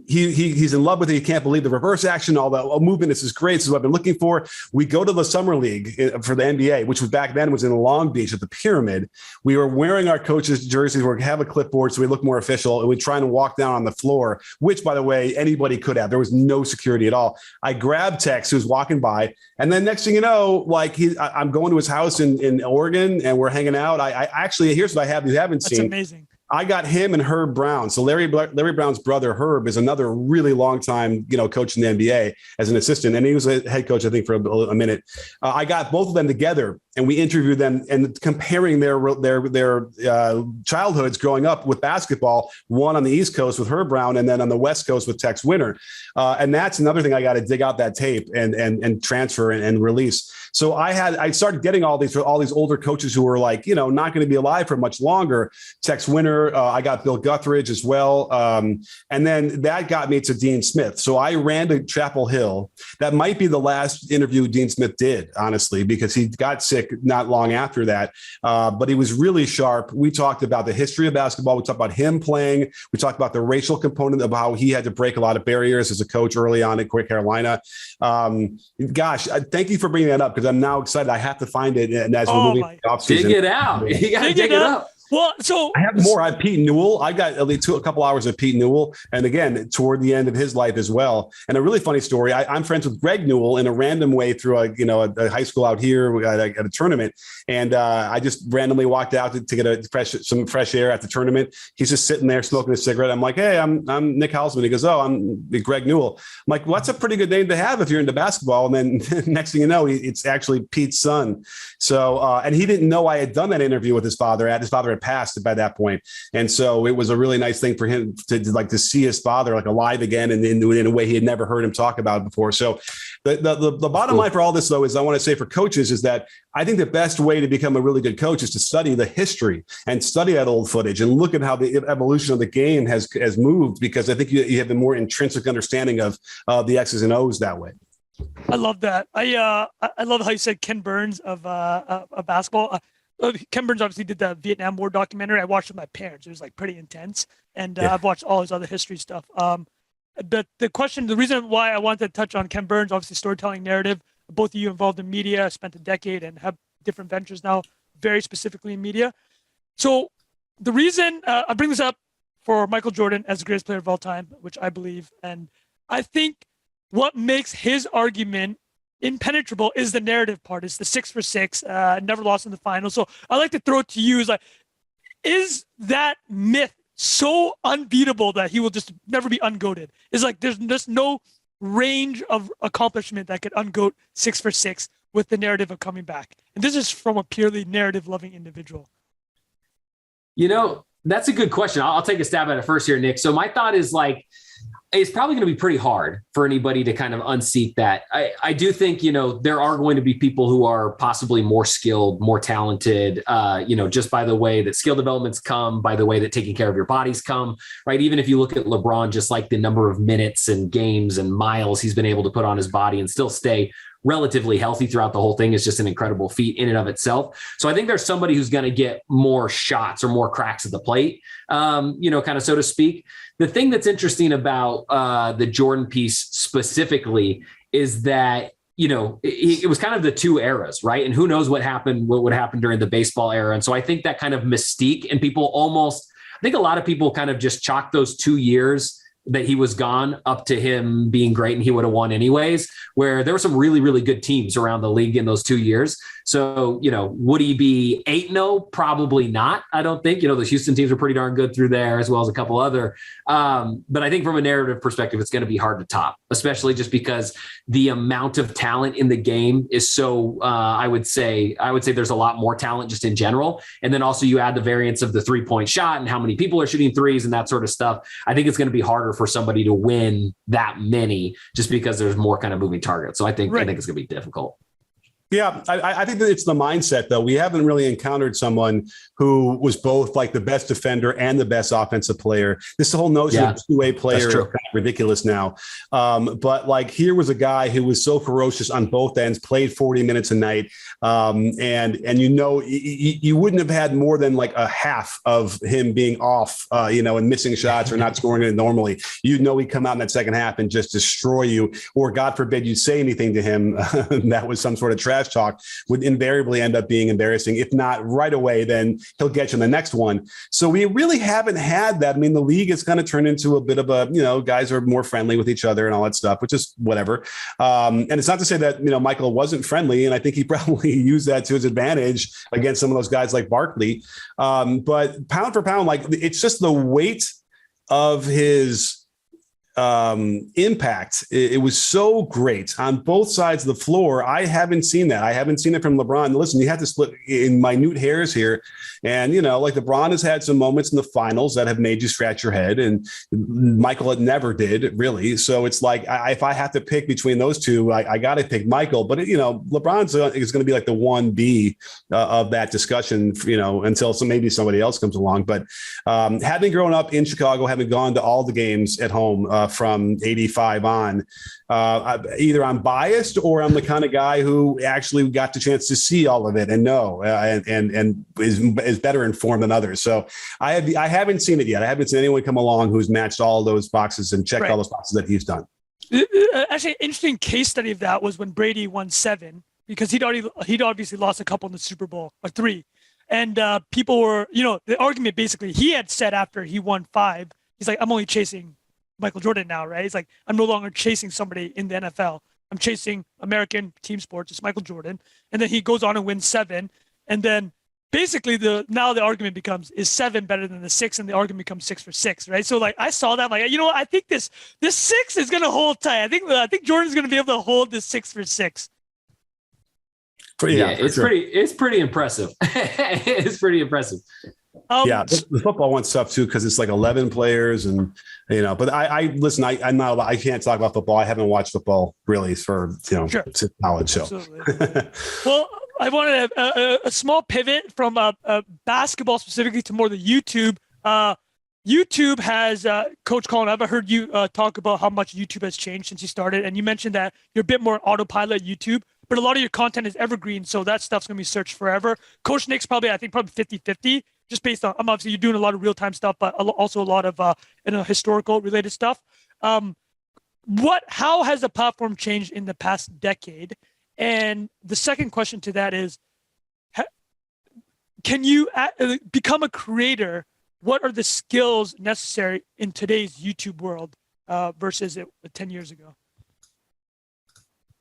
he's in love with it. He can't believe the reverse action, all the movement. This is great. This is what I've been looking for. We go to the summer league for the NBA, which was back then was in Long Beach at the Pyramid. We were wearing our coaches' jerseys. We have a clipboard, so we look more official. And we try and walk down on the floor, which, by the way, anybody could have. There was no security at all. I grabbed Tex, who's walking by, and then next thing you know, I'm going to his house in Oregon, and we're hanging out. I actually, here's what I have you haven't seen. That's amazing. I got him and Herb Brown. So Larry Brown's brother, Herb, is another really long time, coach in the NBA as an assistant. And he was a head coach, I think, for a minute. I got both of them together and we interviewed them and comparing their childhoods growing up with basketball, one on the East Coast with Herb Brown and then on the West Coast with Tex Winter. And that's another thing I got to dig out that tape and transfer and release. So I started getting all these older coaches who were not going to be alive for much longer. Tex Winter, I got Bill Guthridge as well. And then that got me to Dean Smith. So I ran to Chapel Hill. That might be the last interview Dean Smith did, honestly, because he got sick not long after that. But he was really sharp. We talked about the history of basketball. We talked about him playing. We talked about the racial component of how he had to break a lot of barriers as a coach early on at Carolina. Thank you for bringing that up because I'm now excited. I have to find it as we're moving to offseason. Dig it out. You got to dig it up. Well, so I have more. I have Pete Newell. I got at least a couple hours of Pete Newell, and again toward the end of his life as well. And a really funny story. I'm friends with Greg Newell in a random way through a high school out here at a tournament, and I just randomly walked out to get some fresh air at the tournament. He's just sitting there smoking a cigarette. I'm like, hey, I'm Nick Hausman. He goes, oh, I'm Greg Newell. I'm like, well, that's a pretty good name to have if you're into basketball. And then next thing you know, it's actually Pete's son. So and he didn't know I had done that interview with his father. His father had passed by that point. And so it was a really nice thing for him to see his father alive again and in a way he had never heard him talk about before. So the bottom line for all this, though, is I want to say for coaches is that I think the best way to become a really good coach is to study the history and study that old footage and look at how the evolution of the game has moved, because I think you have a more intrinsic understanding of the X's and O's that way. I love that. I love how you said Ken Burns of basketball. Ken Burns obviously did the Vietnam War documentary. I watched with my parents. It was pretty intense, and I've watched all his other history stuff. But the reason why I wanted to touch on Ken Burns, obviously storytelling narrative. Both of you involved in media, spent a decade, and have different ventures now, very specifically in media. So the reason I bring this up for Michael Jordan as the greatest player of all time, which I believe, and I think what makes his argument impenetrable is the narrative part. It's the 6 for 6, never lost in the final. So I like to throw it to you is that myth so unbeatable that he will just never be ungoated? It's there's just no range of accomplishment that could ungoat 6 for 6 with the narrative of coming back. And this is from a purely narrative loving individual. That's a good question. I'll take a stab at it first here, Nick. So my thought is it's probably going to be pretty hard for anybody to kind of unseat that. I do think, there are going to be people who are possibly more skilled, more talented, just by the way that skill developments come, by the way that taking care of your bodies come, right? Even if you look at LeBron, just like the number of minutes and games and miles he's been able to put on his body and still stay relatively healthy throughout the whole thing is just an incredible feat in and of itself. So I think there's somebody who's going to get more shots or more cracks at the plate, kind of so to speak. The thing that's interesting about the Jordan piece specifically is that, it was kind of the two eras, right? And who knows what would happen during the baseball era. And so I think that kind of mystique, and I think a lot of people kind of just chalk those 2 years that he was gone up to him being great and he would have won anyways, where there were some really, really good teams around the league in those 2 years. So, would he be 8-0? Probably not. I don't think, the Houston teams are pretty darn good through there, as well as a couple other. But I think from a narrative perspective, it's going to be hard to top, especially just because the amount of talent in the game is so, I would say there's a lot more talent just in general. And then also you add the variance of the 3-point shot and how many people are shooting threes and that sort of stuff. I think it's going to be harder for somebody to win that many just because there's more kind of moving targets. So I think it's going to be difficult. Yeah, I think that it's the mindset, though. We haven't really encountered someone who was both like the best defender and the best offensive player. This whole notion of two-way player is kind of ridiculous now. But like here was a guy who was so ferocious on both ends, played 40 minutes a night. And you wouldn't have had more than like a half of him being off, and missing shots or not scoring it normally. He'd come out in that second half and just destroy you. Or God forbid you say anything to him that was some sort of trash talk, would invariably end up being embarrassing. If not right away, then he'll get you in the next one. So we really haven't had that. I mean, the league has kind of turned into a bit of a, guys are more friendly with each other and all that stuff, which is whatever. And it's not to say that, Michael wasn't friendly. And I think he probably used that to his advantage against some of those guys like Barkley. But pound for pound, like it's just the weight of his impact. It was so great on both sides of the floor. I haven't seen that. I haven't seen it from LeBron. Listen, you have to split in minute hairs here. And, like LeBron has had some moments in the finals that have made you scratch your head, and Michael it never did, really. So it's like, if I have to pick between those two, I got to pick Michael. But, LeBron's is going to be like the 1B of that discussion, until maybe somebody else comes along. But having grown up in Chicago, having gone to all the games at home from 85 on, either I'm biased or I'm the kind of guy who actually got the chance to see all of it and know and is better informed than others. So I haven't seen it yet. I haven't seen anyone come along who's matched all those boxes and checked all those boxes that he's done. Actually, an interesting case study of that was when Brady won 7, because he'd obviously lost a couple in the Super Bowl, or 3. And people were, the argument basically he had said after he won 5, he's like, I'm only chasing Michael Jordan now, right? It's like, I'm no longer chasing somebody in the NFL. I'm chasing American team sports. It's Michael Jordan. And then he goes on and wins 7. And then basically now the argument becomes, is 7 better than the 6? And the argument becomes 6 for 6, right? So like I saw that, like, I think this 6 is going to hold tight. I think Jordan's going to be able to hold this 6 for 6. It's pretty impressive. It's pretty impressive. The football one's tough too, because it's like 11 players, and But I listen. I'm not. I can't talk about football. I haven't watched football really for since college. So, well, I wanted a small pivot from basketball specifically to more the YouTube. YouTube has Coach Collin. I've heard you talk about how much YouTube has changed since you started, and you mentioned that you're a bit more autopilot YouTube. But a lot of your content is evergreen, so that stuff's going to be searched forever. Coach Nick's probably 50-50, just based on, obviously you're doing a lot of real-time stuff, but also a lot of historical related stuff. How has the platform changed in the past decade? And the second question to that is, can you become a creator? What are the skills necessary in today's YouTube world versus 10 years ago?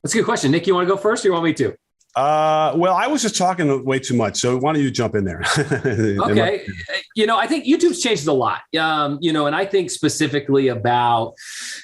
That's a good question. Nick, you want to go first or you want me to? Well, I was just talking way too much, so why don't you jump in there? Okay. I think YouTube's changed a lot, and I think specifically about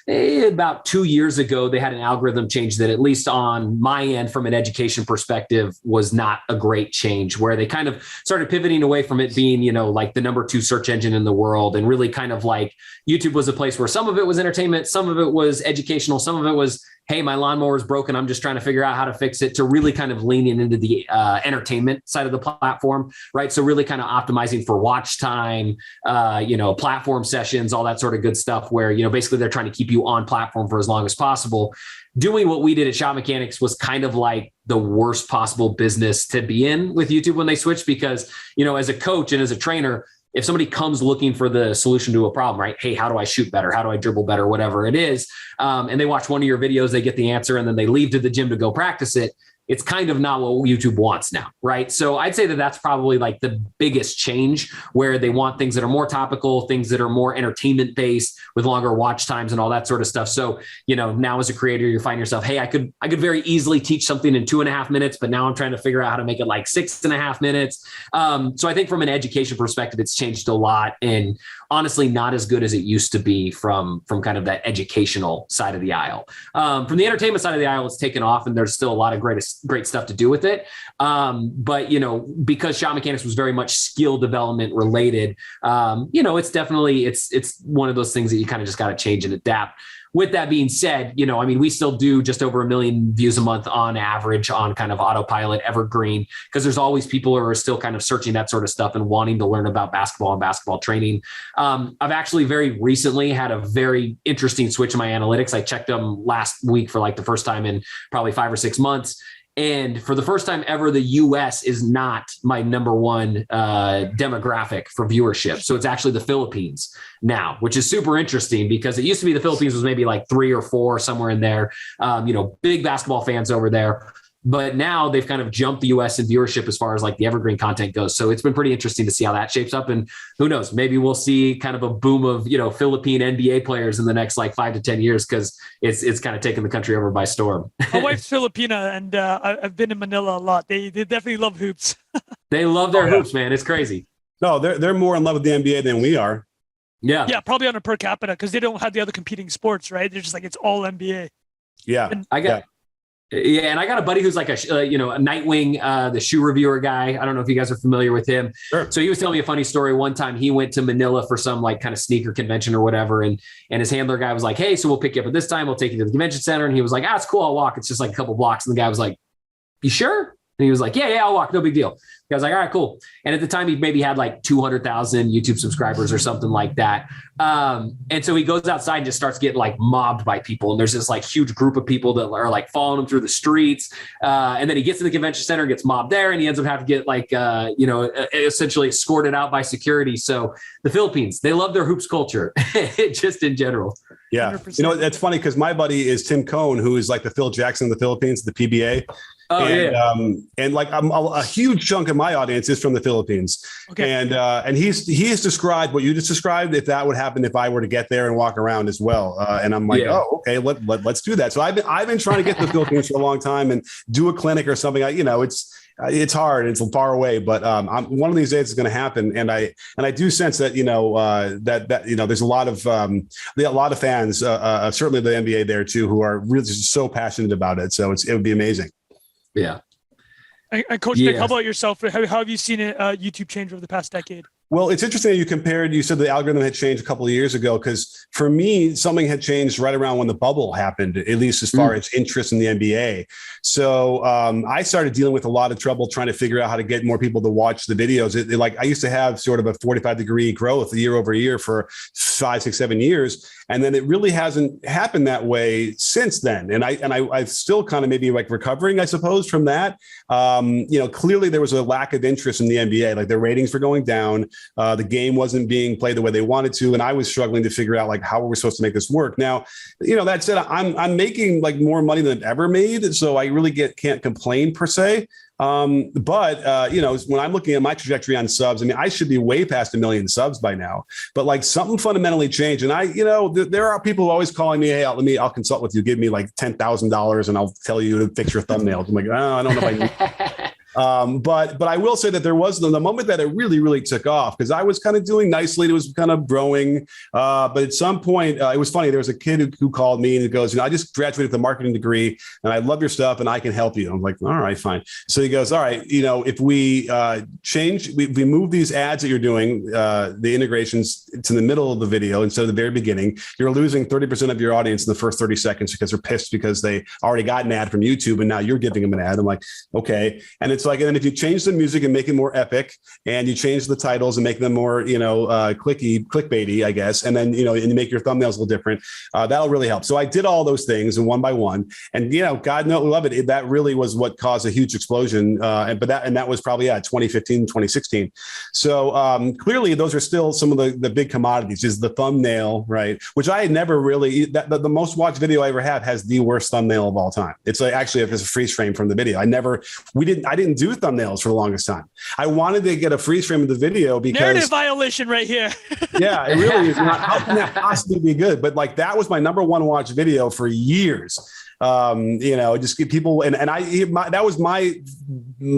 2 years ago, they had an algorithm change that, at least on my end, from an education perspective, was not a great change, where they kind of started pivoting away from it being, like the number 2 search engine in the world, and really kind of like YouTube was a place where some of it was entertainment, some of it was educational, some of it was, hey, my lawnmower is broken, I'm just trying to figure out how to fix it, to really kind of leaning into the entertainment side of the platform, right? So really kind of optimizing for watch time, platform sessions, all that sort of good stuff, where, basically they're trying to keep you on platform for as long as possible. Doing what we did at ShotMechanics was kind of like the worst possible business to be in with YouTube when they switched, because, as a coach and as a trainer, if somebody comes looking for the solution to a problem, right? Hey, how do I shoot better? How do I dribble better? Whatever it is. And they watch one of your videos, they get the answer, and then they leave to the gym to go practice it. It's kind of not what YouTube wants now, right? So I'd say that that's probably like the biggest change, where they want things that are more topical, things that are more entertainment based with longer watch times and all that sort of stuff. So, now as a creator, you find yourself, hey, I could very easily teach something in 2.5 minutes, but now I'm trying to figure out how to make it like 6.5 minutes. So I think from an education perspective, it's changed a lot, and honestly, not as good as it used to be from kind of that educational side of the aisle. From the entertainment side of the aisle, it's taken off, and there's still a lot of great stuff to do with it. But, because ShotMechanics was very much skill development related, it's definitely, it's one of those things that you kind of just got to change and adapt. With that being said, we still do just over 1 million views a month on average on kind of autopilot evergreen, because there's always people who are still kind of searching that sort of stuff and wanting to learn about basketball and basketball training. I've actually very recently had a very interesting switch in my analytics. I checked them last week for like the first time in probably 5 or 6 months. And for the first time ever, the US is not my number one demographic for viewership. So it's actually the Philippines now, which is super interesting, because it used to be the Philippines was maybe like 3 or 4, somewhere in there, big basketball fans over there. But now they've kind of jumped the US in viewership as far as like the evergreen content goes. So it's been pretty interesting to see how that shapes up. And who knows, maybe we'll see kind of a boom of, Philippine NBA players in the next like 5 to 10 years, because it's kind of taken the country over by storm. My wife's Filipina, and I've been in Manila a lot. They definitely love hoops. They love their hoops, man. It's crazy. No, they're more in love with the NBA than we are. Yeah. Yeah, probably on a per capita, because they don't have the other competing sports, right? They're just like, it's all NBA. Yeah. And and I got a buddy who's like a Nightwing, the shoe reviewer guy. I don't know if you guys are familiar with him. Sure. So he was telling me a funny story. One time he went to Manila for some like kind of sneaker convention or whatever. And his handler guy was like, hey, so we'll pick you up at this time. We'll take you to the convention center. And he was like, it's cool. I'll walk. It's just like a couple blocks. And the guy was like, you sure? And he was like, yeah, I'll walk. No big deal. I was like, all right, cool. And at the time, he maybe had like 200,000 YouTube subscribers or something like that. And so he goes outside and just starts getting like mobbed by people. And there's this like huge group of people that are like following him through the streets. And then he gets to the convention center and gets mobbed there. And he ends up having to get like, essentially escorted out by security. So the Philippines, they love their hoops culture just in general. Yeah. 100%. It's funny because my buddy is Tim Cohn, who is like the Phil Jackson of the Philippines, the PBA. Oh, and like a huge chunk of my audience is from the Philippines. Okay. And he has described what you just described, if that would happen if I were to get there and walk around as well. And I'm like, oh, okay, let's do that. So I've been trying to get to the Philippines for a long time and do a clinic or something. It's hard. It's far away, but one of these days it's going to happen. And I do sense that there's a lot of fans, certainly the NBA there too, who are really just so passionate about it. So it would be amazing. Yeah. And Coach Nick, how about yourself? How have you seen YouTube change over the past decade? Well, it's interesting that you said the algorithm had changed a couple of years ago, because for me, something had changed right around when the bubble happened, at least as far as interest in the NBA. So I started dealing with a lot of trouble trying to figure out how to get more people to watch the videos. I used to have sort of a 45-degree growth year over year for 5, 6, 7 years. And then it really hasn't happened that way since then. And I still kind of maybe like recovering, I suppose, from that. Clearly there was a lack of interest in the NBA. Like their ratings were going down. The game wasn't being played the way they wanted to. And I was struggling to figure out like, how are we supposed to make this work? Now, that said, I'm making like more money than I've ever made. So I really can't complain per se. But when I'm looking at my trajectory on subs, I mean, I should be way past 1 million subs by now, but like something fundamentally changed. And there are people always calling me, hey, I'll consult with you. Give me like $10,000 and I'll tell you to fix your thumbnails. I'm like, oh, I don't know if I need but I will say that there was the moment that it really, really took off, because I was kind of doing nicely. It was kind of growing. But at some point, it was funny. There was a kid who called me and he goes, I just graduated with a marketing degree and I love your stuff and I can help you. I'm like, all right, fine. So he goes, all right, if we we move these ads that you're doing, the integrations to the middle of the video instead of the very beginning, you're losing 30% of your audience in the first 30 seconds because they're pissed because they already got an ad from YouTube and now you're giving them an ad. I'm like, okay. And it's like, and then if you change the music and make it more epic, and you change the titles and make them more, clickbaity, I guess, and then and you make your thumbnails a little different, that'll really help. So I did all those things, and one by one, and God knows, love it. That really was what caused a huge explosion. That was probably 2015, 2016. So clearly, those are still some of the big commodities. Is the thumbnail, right? Which I had never really. The most watched video I ever have has the worst thumbnail of all time. It's like actually if it's a freeze frame from the video. I didn't do thumbnails for the longest time. I wanted to get a freeze frame of the video because narrative violation right here. Yeah, it really is not. How can that possibly be good? But like that was my number one watch video for years. Just get people that was my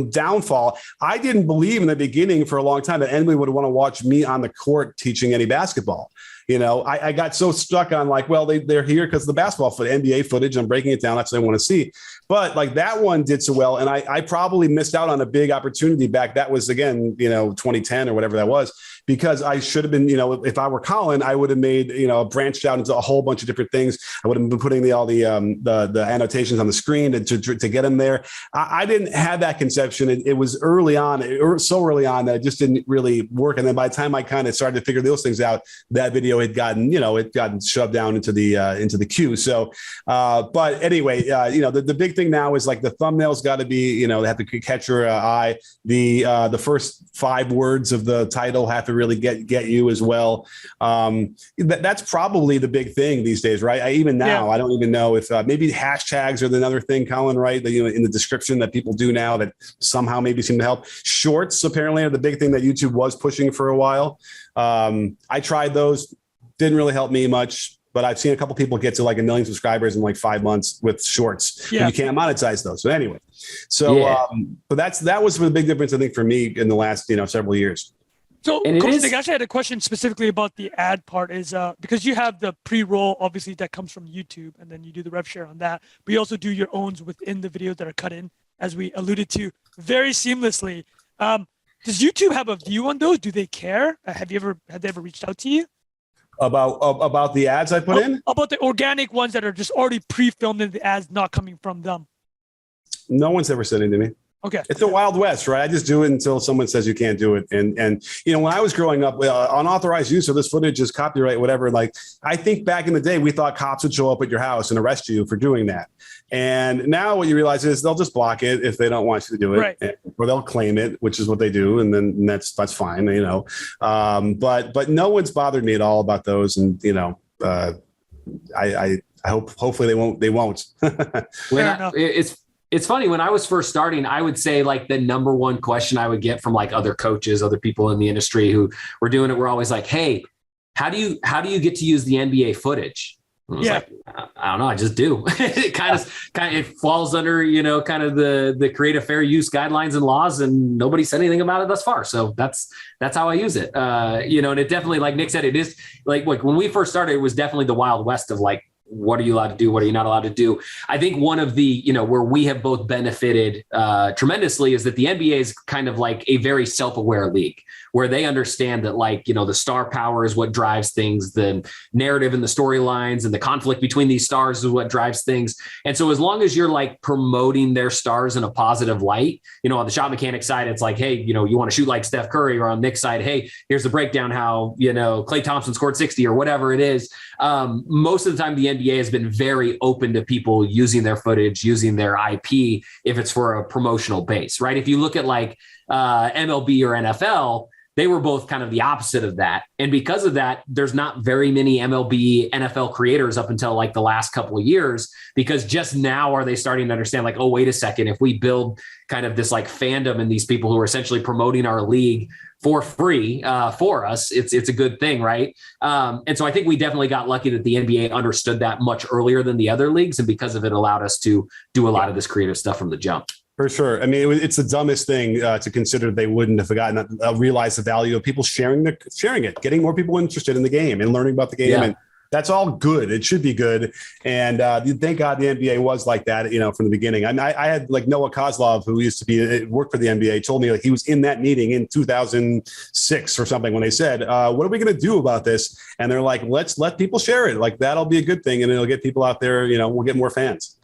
downfall. I didn't believe in the beginning for a long time that anybody would want to watch me on the court teaching any basketball. I got so stuck on like, well, they're here because the basketball NBA footage. I'm breaking it down. That's what I want to see. But like that one did so well. And I probably missed out on a big opportunity back. That was, again, 2010 or whatever that was, because I should have been, if I were Collin, I would have made, branched out into a whole bunch of different things. I would have been putting all the annotations on the screen to get them there. I didn't have that conception. It was early on, so early on that it just didn't really work. And then by the time I kind of started to figure those things out, that video had gotten shoved down into the queue. So, but anyway, the big thing now is like the thumbnails got to be, they have to catch your eye. The first 5 words of the title have to really get you as well. That's probably the big thing these days, right? I don't even know if maybe hashtags are another thing, Collin, right? In the description that people do now that somehow maybe seem to help. Shorts apparently are the big thing that YouTube was pushing for a while. I tried those, didn't really help me much. But I've seen a couple people get to like 1 million subscribers in like 5 months with shorts. Yeah. And you can't monetize those. So anyway, but that was the big difference, I think, for me in the last several years. So, Coach, I actually had a question specifically about the ad part. Is because you have the pre-roll, obviously, that comes from YouTube, and then you do the rev share on that. But you also do your owns within the videos that are cut in, as we alluded to, very seamlessly. Does YouTube have a view on those? Do they care? Have they ever reached out to you? About the ads I put in? About the organic ones that are just already pre-filmed and the ads not coming from them. No one's ever said anything to me. Okay. It's a Wild West, right? I just do it until someone says you can't do it. And when I was growing up, unauthorized use of this footage is copyright, whatever. Like, I think back in the day, we thought cops would show up at your house and arrest you for doing that. And now what you realize is they'll just block it if they don't want you to do it, right. Or they'll claim it, which is what they do. And then that's fine, but no one's bothered me at all about those. And, I hope, hopefully they won't. It's funny, when I was first starting, I would say like the number one question I would get from like other coaches, other people in the industry who were doing it, were always like, hey, how do you get to use the NBA footage? I was like, I don't know. I just do. It kind of it falls under, kind of the creative fair use guidelines and laws, and nobody said anything about it thus far. So that's how I use it. And it definitely, like Nick said, it is like when we first started, it was definitely the Wild West of like, what are you allowed to do? What are you not allowed to do? I think one of the, where we have both benefited tremendously is that the NBA is kind of like a very self-aware league where they understand that like, the star power is what drives things. The narrative and the storylines and the conflict between these stars is what drives things. And so as long as you're like promoting their stars in a positive light, on the ShotMechanics side, it's like, hey, you want to shoot like Steph Curry, or on Nick's side, hey, here's the breakdown how, Klay Thompson scored 60 or whatever it is. Most of the time, the NBA has been very open to people using their footage, using their IP, if it's for a promotional base, right? If you look at like MLB or NFL, They were both kind of the opposite of that. And because of that, there's not very many MLB, NFL creators up until like the last couple of years, because just now are they starting to understand like, oh, wait a second, if we build kind of this like fandom and these people who are essentially promoting our league for free for us, it's a good thing, right? And so I think we definitely got lucky that the NBA understood that much earlier than the other leagues. And because of it allowed us to do a lot of this creative stuff from the jump. For sure. I mean, it's the dumbest thing to consider. They wouldn't have forgotten, realized the value of people sharing it, getting more people interested in the game and learning about the game. Yeah. And that's all good. It should be good. And thank God the NBA was like that, from the beginning. I had like Noah Kozlov, who used to work for the NBA, told me like he was in that meeting in 2006 or something when they said, what are we going to do about this? And they're like, let's let people share it. Like that'll be a good thing. And it'll get people out there, we'll get more fans.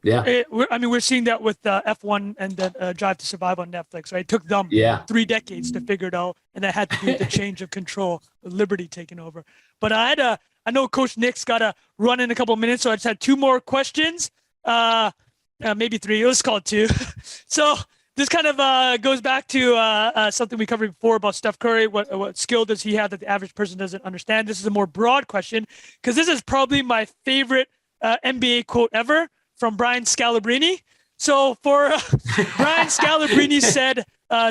Yeah, we're seeing that with F1 and then Drive to Survive on Netflix, right? It took them 3 decades to figure it out, and that had to do with the change of control, Liberty taking over. But I know Coach Nick's got to run in a couple of minutes, so I just had 2 more questions, maybe 3. Let's call it 2. So this kind of goes back to something we covered before about Steph Curry. What skill does he have that the average person doesn't understand? This is a more broad question because this is probably my favorite NBA quote ever, from Brian Scalabrine. So for Brian Scalabrine said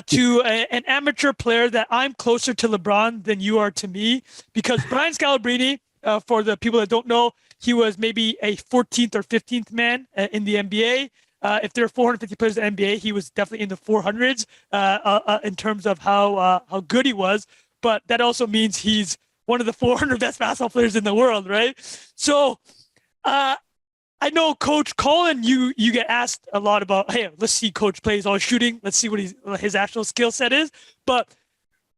to an amateur player that I'm closer to LeBron than you are to me, because Brian Scalabrine, for the people that don't know, he was maybe a 14th or 15th man in the NBA. If there are 450 players in the NBA, he was definitely in the 400s in terms of how good he was. But that also means he's one of the 400 best basketball players in the world, right? So I know Coach Collin, you get asked a lot about, hey, let's see Coach play. He's always shooting. Let's see what his actual skill set is. But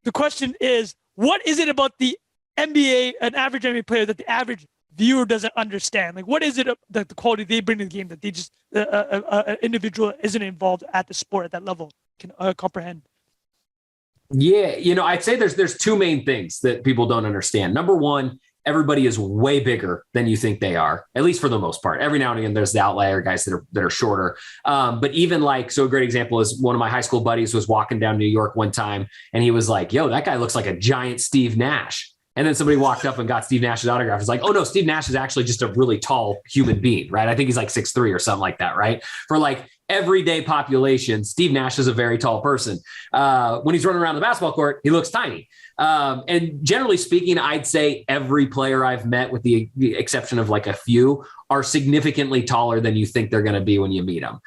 the question is, what is it about the NBA, an average NBA player, that the average viewer doesn't understand? Like, what is it that the quality they bring to the game that they just, an individual isn't involved at the sport at that level can comprehend? Yeah, I'd say there's 2 main things that people don't understand. Number one, everybody is way bigger than you think they are, at least for the most part. Every now and again, there's the outlier guys that are shorter. But even so a great example is one of my high school buddies was walking down New York one time, and he was like, yo, that guy looks like a giant Steve Nash. And then somebody walked up and got Steve Nash's autograph. It's like, oh no, Steve Nash is actually just a really tall human being, right? I think he's like 6'3" or something like that, right? For everyday population, Steve Nash is a very tall person. When he's running around the basketball court, he looks tiny. And generally speaking, I'd say every player I've met, with the exception of a few, are significantly taller than you think they're going to be when you meet them.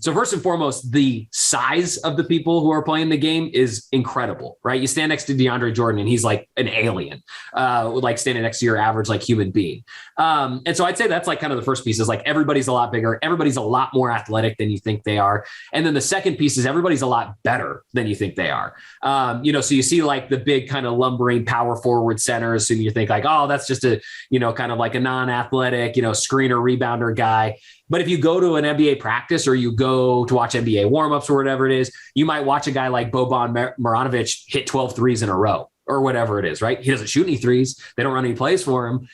So first and foremost, the size of the people who are playing the game is incredible, right? You stand next to DeAndre Jordan and he's like an alien, standing next to your average human being. And so I'd say that's kind of the first piece is everybody's a lot bigger. Everybody's a lot more athletic than you think they are. And then the second piece is everybody's a lot better than you think they are. So you see the big kind of lumbering power forward centers, and you think oh, that's just a, kind of a non-athletic, screener, rebounder guy. But if you go to an NBA practice or you go to watch NBA warmups or whatever it is, you might watch a guy like Boban Marjanovic hit 12 threes in a row or whatever it is, right? He doesn't shoot any threes. They don't run any plays for him.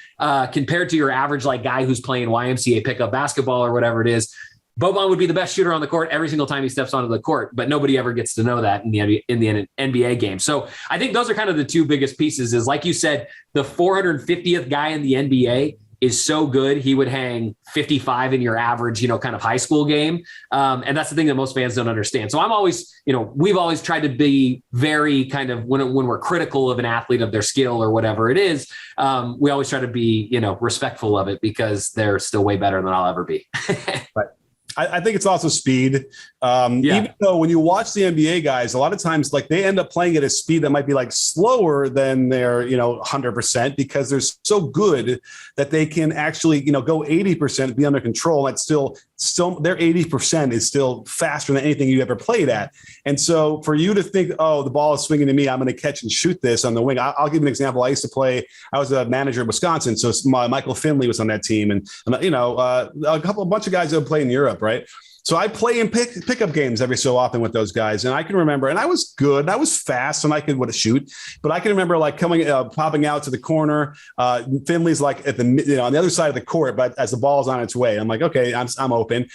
Compared to your average guy who's playing YMCA pickup basketball or whatever it is, Boban would be the best shooter on the court every single time he steps onto the court, but nobody ever gets to know that in the NBA game. So I think those are kind of the 2 biggest pieces is, like you said, the 450th guy in the NBA is so good, he would hang 55 in your average, kind of high school game. And that's the thing that most fans don't understand. So I'm always, we've always tried to be very kind of, when we're critical of an athlete, of their skill or whatever it is, we always try to be, respectful of it, because they're still way better than I'll ever be. Right. I think it's also speed. Even though when you watch the NBA guys, a lot of times they end up playing at a speed that might be slower than their 100%, because they're so good that they can actually go 80%, be under control. That's still their 80% is still faster than anything you ever played at. And so for you to think, oh, the ball is swinging to me, I'm going to catch and shoot this on the wing. I'll give you an example. I was a manager at Wisconsin, so Michael Finley was on that team, and a bunch of guys that would play in Europe, right? So I play in pickup games every so often with those guys. And I can remember, and I was good, I was fast, and I could shoot, but I can remember popping out to the corner. Finley's at the, on the other side of the court, but as the ball's on its way, I'm like, okay, I'm open.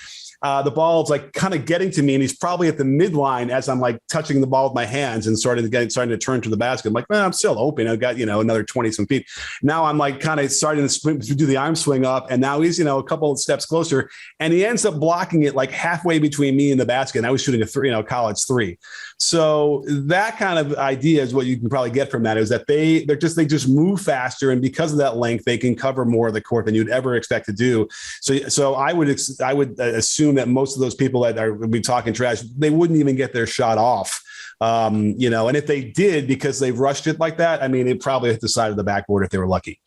the ball's like kind of getting to me, and he's probably at the midline as I'm like touching the ball with my hands and starting to turn to the basket. I'm like, man, I'm still open. I've got, another 20 some feet. Now I'm like kind of starting to do the arm swing up, and now he's, a couple of steps closer, and he ends up blocking it like halfway between me and the basket. And I was shooting a three, college three. So that kind of idea is what you can probably get from that, is that they just move faster, and because of that length, they can cover more of the court than you'd ever expect to do. So I would assume that most of those people that are be talking trash, they wouldn't even get their shot off. And if they did, because they've rushed it like that, I mean, it probably hit the side of the backboard if they were lucky.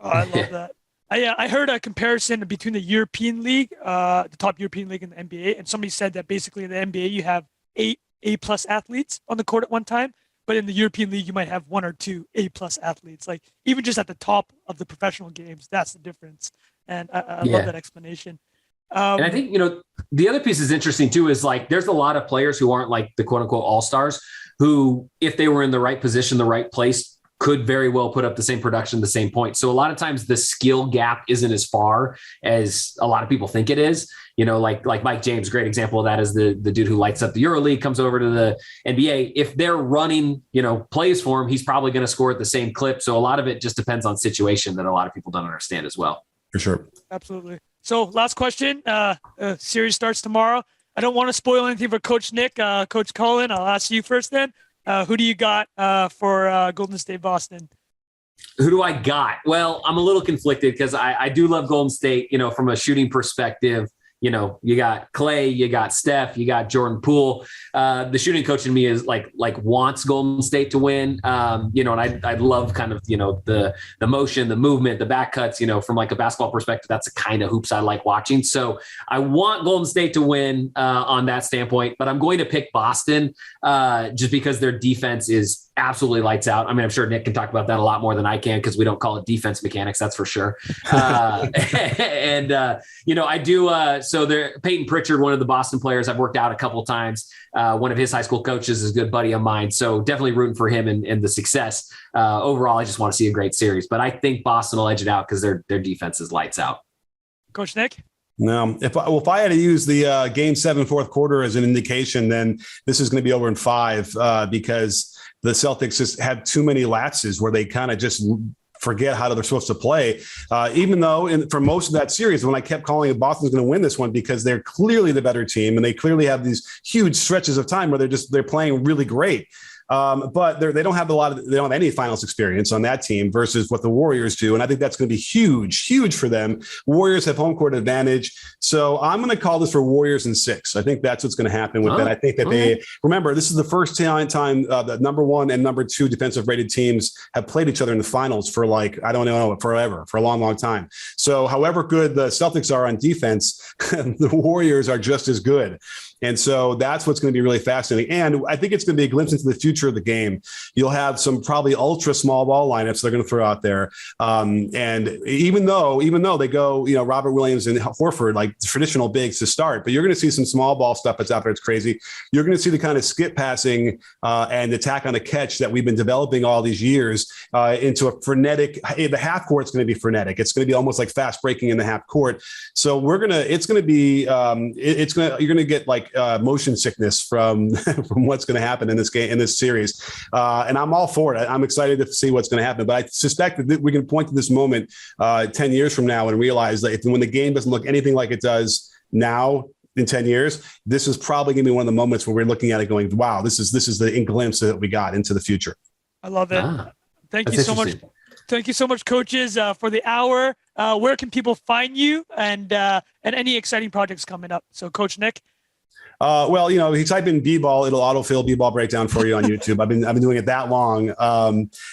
Oh, I love that. I heard a comparison between the European League, the top European league, and the NBA, and somebody said that basically in the NBA you have 8 A+ athletes on the court at one time, but in the European League you might have 1 or 2 A+ athletes. Like even just at the top of the professional games, that's the difference. And I love that explanation. And I think, the other piece is interesting too, is like, there's a lot of players who aren't like the quote unquote all-stars who, if they were in the right position, the right place, could very well put up the same production, the same point. So a lot of times the skill gap isn't as far as a lot of people think it is. Like Mike James, great example of that is the dude who lights up the EuroLeague, comes over to the NBA. If they're running, plays for him, he's probably going to score at the same clip. So a lot of it just depends on situation that a lot of people don't understand as well. For sure. Absolutely. So last question, series starts tomorrow. I don't want to spoil anything for Coach Nick. Coach Collin, I'll ask you first then. Who do you got for Golden State Boston? Who do I got? Well, I'm a little conflicted because I do love Golden State, from a shooting perspective. You got Clay, you got Steph, you got Jordan Poole. The shooting coach in me is like wants Golden State to win. And I love kind of, the motion, the movement, the back cuts, from like a basketball perspective, that's the kind of hoops I like watching. So I want Golden State to win on that standpoint, but I'm going to pick Boston just because their defense is absolutely lights out. I mean, I'm sure Nick can talk about that a lot more than I can because we don't call it defense mechanics, that's for sure. I do. So there, Peyton Pritchard, one of the Boston players I've worked out a couple of times. One of his high school coaches is a good buddy of mine. So definitely rooting for him and the success. Overall, I just want to see a great series, but I think Boston will edge it out because their defense is lights out. Coach Nick? No, if I had to use the Game 7 fourth quarter as an indication, then this is going to be over in 5 because the Celtics just have too many lapses where they kind of just forget how they're supposed to play. Even though for most of that series, when I kept calling it Boston's going to win this one because they're clearly the better team and they clearly have these huge stretches of time where they're playing really great. But they don't have any finals experience on that team versus what the Warriors do. And I think that's going to be huge for them. Warriors have home court advantage. So I'm going to call this for Warriors in 6. I think that's what's going to happen with that. I think that they remember this is the first time the number 1 and number 2 defensive rated teams have played each other in the finals for forever, for a long time. So however good the Celtics are on defense, the Warriors are just as good. And so that's what's going to be really fascinating. And I think it's going to be a glimpse into the future of the game. You'll have some probably ultra small ball lineups they're going to throw out there. And even though they go, Robert Williams and Horford, like traditional bigs to start, but you're going to see some small ball stuff that's out there. It's crazy. You're going to see the kind of skip passing and attack on the catch that we've been developing all these years into a frenetic, the half court's going to be frenetic. It's going to be almost like fast breaking in the half court. So you're going to get like motion sickness from what's going to happen in this game, in this series. And I'm all for it. I'm excited to see what's going to happen, but I suspect that we can point to this moment 10 years from now and realize that when the game doesn't look anything like it does now in 10 years, this is probably going to be one of the moments where we're looking at it going, wow, this is the glimpse that we got into the future. I love it. Thank you so much. Thank you so much, coaches, for the hour. Where can people find you and any exciting projects coming up? So Coach Nick. Well, if you type in B-ball, it'll autofill B-ball breakdown for you on YouTube. I've been doing it that long.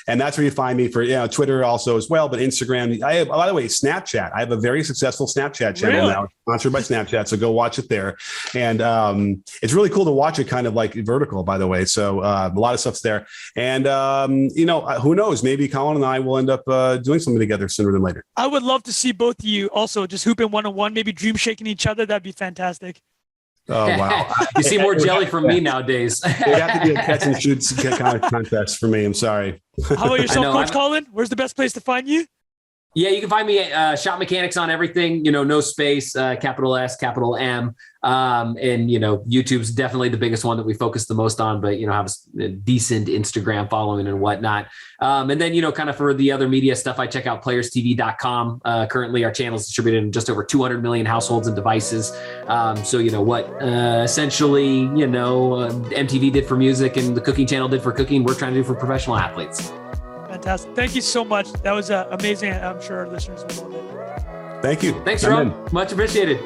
And that's where you find me for, Twitter also as well, but Instagram. I have, by the way, Snapchat. I have a very successful Snapchat channel now, sponsored by Snapchat. So go watch it there. And it's really cool to watch it kind of like vertical, by the way. So a lot of stuff's there. And, who knows, maybe Collin and I will end up doing something together sooner than later. I would love to see both of you also just hooping one-on-one, maybe dream shaking each other. That'd be fantastic. Oh, wow. You see more jelly from me nowadays. It'd have to be a catch and shoot kind of contest for me. I'm sorry. How about yourself, Coach Collin? Where's the best place to find you? Yeah, you can find me at ShotMechanics on everything, no space, capital S, capital M. And, YouTube's definitely the biggest one that we focus the most on, but, have a decent Instagram following and whatnot. And then, kind of for the other media stuff, I check out playerstv.com. Currently, our channel is distributed in just over 200 million households and devices. So, essentially, MTV did for music and the Cooking Channel did for cooking, we're trying to do for professional athletes. Fantastic. Thank you so much. That was amazing. I'm sure our listeners will love it. Thank you. Thanks, Ron. Much appreciated.